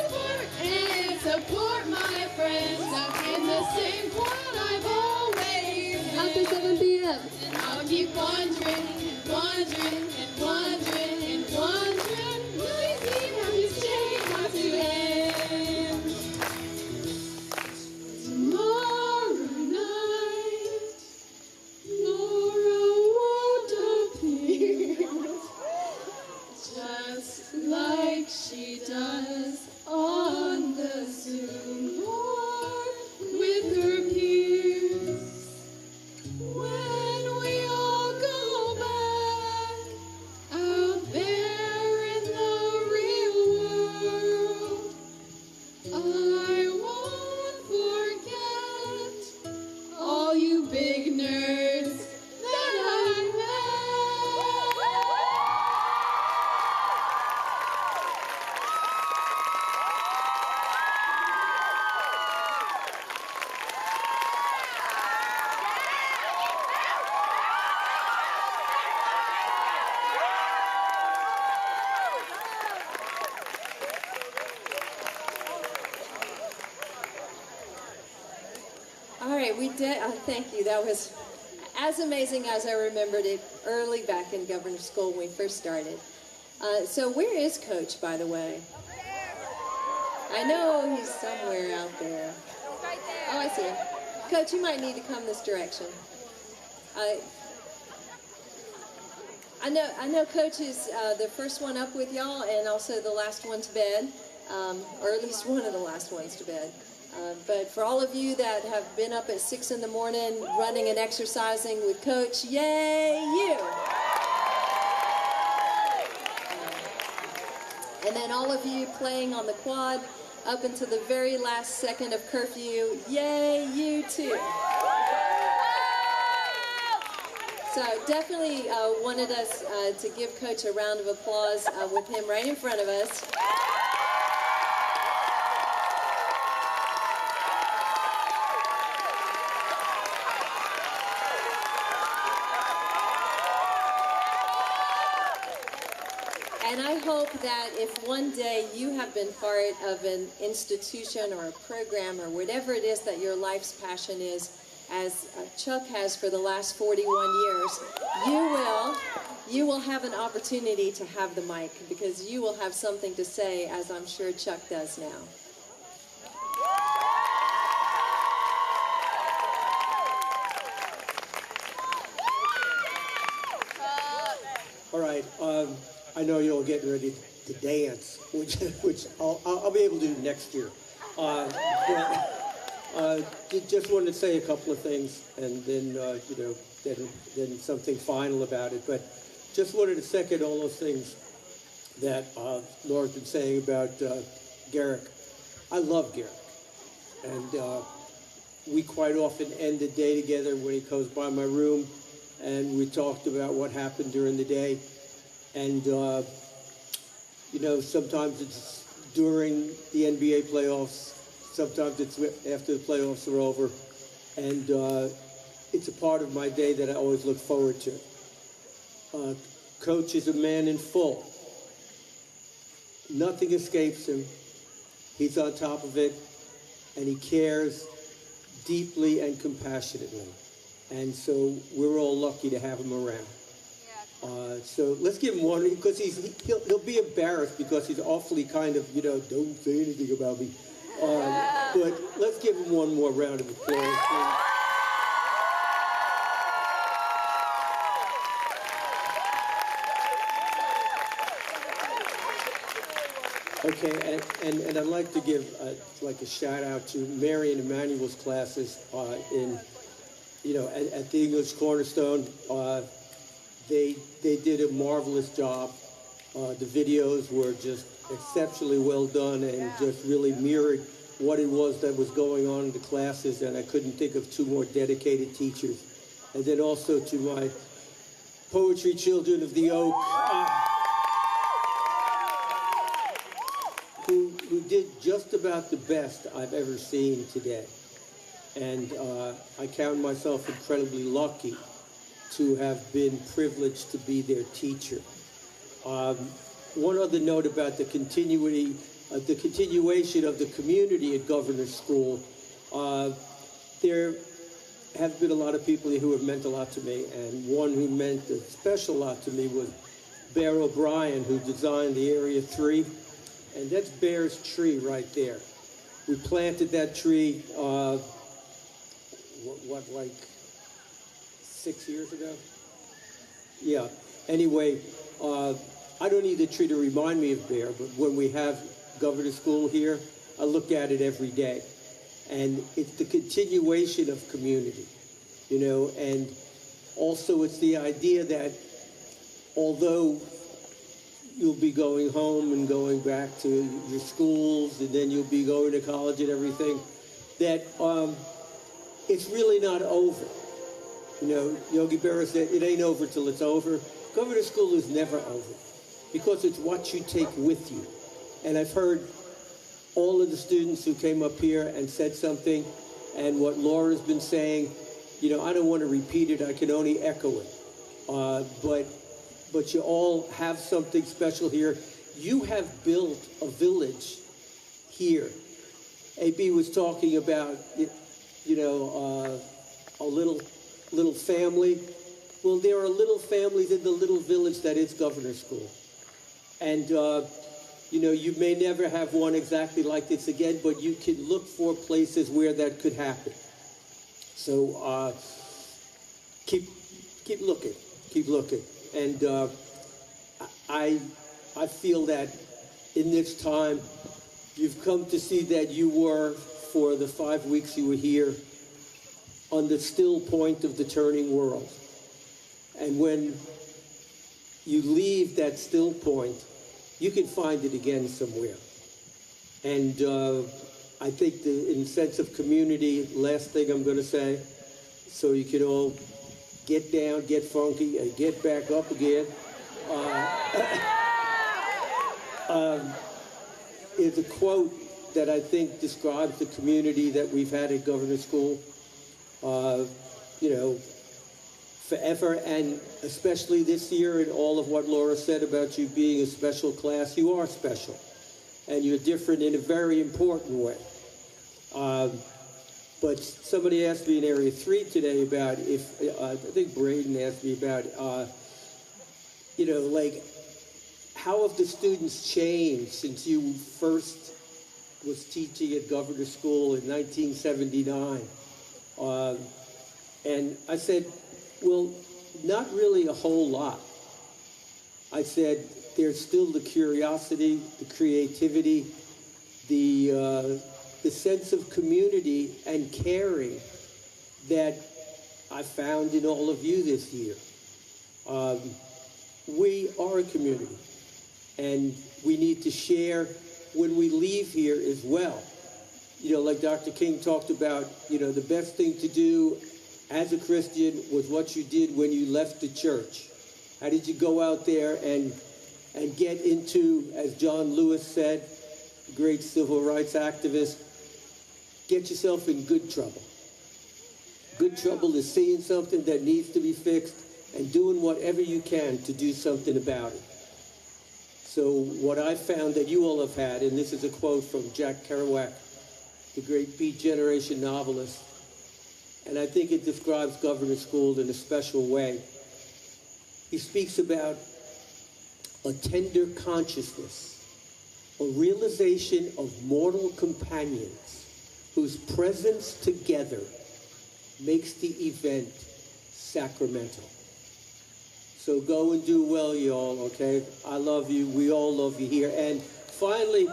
N: support my friends up in the same quad I've always been.
C: After 7 p.m.
N: And I'll keep wondering and wondering and wondering and wondering, will you see how you stay not to end? Tomorrow night, Laura won't appear, just like she does on the Zoom board with her peers. When we all go back out there in the
A: Okay, we did. Thank you. That was as amazing as I remembered it early back in Governor School when we first started. So where is Coach, by the way? I know he's somewhere out there. Oh, I see him. Coach, you might need to come this direction. I know Coach is the first one up with y'all and also the last one to bed, or at least one of the last ones to bed. But for all of you that have been up at 6 in the morning running and exercising with Coach, yay you! And then all of you playing on the quad up until the very last second of curfew, yay you too! So definitely wanted us to give Coach a round of applause with him right in front of us. And I hope that if one day you have been part of an institution or a program or whatever it is that your life's passion is, as Chuck has for the last 41 years, you will have an opportunity to have the mic because you will have something to say, as I'm sure Chuck does now.
O: All right, I know you're all getting ready to dance, which I'll be able to do next year. Just wanted to say a couple of things, and then then something final about it. But just wanted to second all those things that Laura's been saying about Garrick. I love Garrick, and we quite often end the day together when he comes by my room, and we talked about what happened during the day. And sometimes it's during the NBA playoffs. Sometimes it's after the playoffs are over, and it's a part of my day that I always look forward to. Coach is a man in full. Nothing escapes him. He's on top of it, and he cares deeply and compassionately. And so we're all lucky to have him around. So let's give him one, because he'll be embarrassed because he's awfully kind of, don't say anything about me. But let's give him one more round of applause. Okay, and I'd like to give a shout out to Mary and Emmanuel's classes at the English Cornerstone. They did a marvelous job. The videos were just exceptionally well done and just really mirrored what it was that was going on in the classes, and I couldn't think of two more dedicated teachers. And then also to my poetry children of the Oak, who did just about the best I've ever seen today. And I count myself incredibly lucky to have been privileged to be their teacher. One other note about the continuation of the community at Governor's School. There have been a lot of people who have meant a lot to me, and one who meant a special lot to me was Bear O'Brien, who designed the Area 3, and that's Bear's tree right there. We planted that tree, like 6 years ago? Yeah. Anyway, I don't need the tree to remind me of Bear, but when we have Governor's School here, I look at it every day. And it's the continuation of community, and also it's the idea that although you'll be going home and going back to your schools, and then you'll be going to college and everything, that it's really not over. Yogi Berra said, it ain't over till it's over. Governor's School is never over, because it's what you take with you. And I've heard all of the students who came up here and said something, and what Laura's been saying, I don't want to repeat it, I can only echo it. But you all have something special here. You have built a village here. AB was talking about a little family. Well, there are little families in the little village that is Governor School. And, you may never have one exactly like this again, but you can look for places where that could happen. So keep looking. And I feel that in this time, you've come to see that you were, for the 5 weeks you were here, on the still point of the turning world. And when you leave that still point, you can find it again somewhere. And I think in the sense of community, last thing I'm going to say, so you can all get down, get funky, and get back up again, is a quote that I think describes the community that we've had at Governor School. Forever, and especially this year, and all of what Laura said about you being a special class. You are special, and you're different in a very important way. But somebody asked me in Area 3 today about if, I think Braden asked me about, how have the students changed since you first was teaching at Governor School in 1979? And I said, well, not really a whole lot. I said, there's still the curiosity, the creativity, the sense of community and caring that I found in all of you this year. We are a community, and we need to share when we leave here as well. Like Dr. King talked about, the best thing to do as a Christian was what you did when you left the church. How did you go out there and get into, as John Lewis said, the great civil rights activist, get yourself in good trouble. Good trouble is seeing something that needs to be fixed and doing whatever you can to do something about it. So what I found that you all have had, and this is a quote from Jack Kerouac, the great Beat Generation novelist, and I think it describes Governor School in a special way. He speaks about a tender consciousness, a realization of mortal companions whose presence together makes the event sacramental. So go and do well, y'all, okay? I love you. We all love you here. And finally,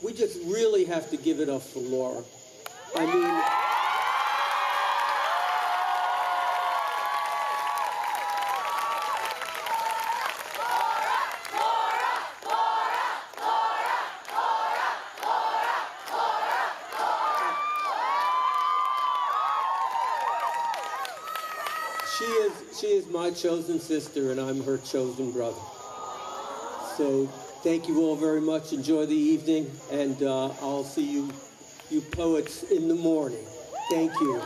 O: we just really have to give it up for Laura. I mean, she is my chosen sister, and I'm her chosen brother. So thank you all very much. Enjoy the evening, and I'll see you poets in the morning. Thank you.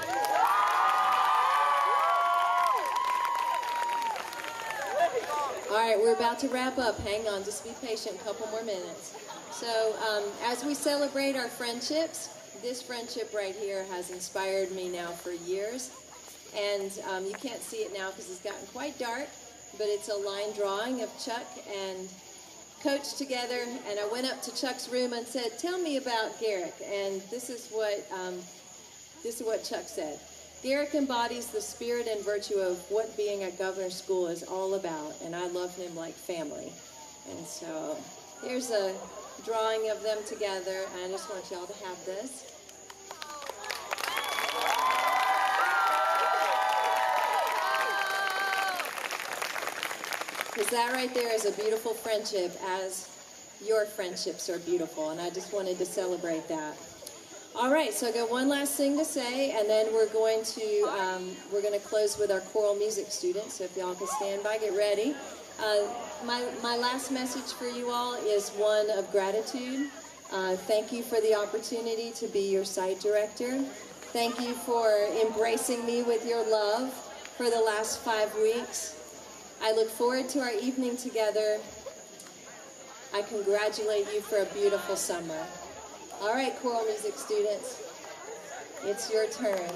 A: All right, we're about to wrap up. Hang on, just be patient, a couple more minutes. So as we celebrate our friendships, this friendship right here has inspired me now for years. And you can't see it now because it's gotten quite dark, but it's a line drawing of Chuck and Coach together. And I went up to Chuck's room and said, "Tell me about Garrick." And this is what Chuck said. Garrick embodies the spirit and virtue of what being at Governor School is all about, and I love him like family. And so here's a drawing of them together, and I just want y'all to have this. Because that right there is a beautiful friendship, as your friendships are beautiful, and I just wanted to celebrate that. All right, so I got one last thing to say, and then we're going to close with our choral music students. So if y'all can stand by, get ready. My last message for you all is one of gratitude. Thank you for the opportunity to be your site director. Thank you for embracing me with your love for the last 5 weeks. I look forward to our evening together. I congratulate you for a beautiful summer. All right, choral music students. It's your turn.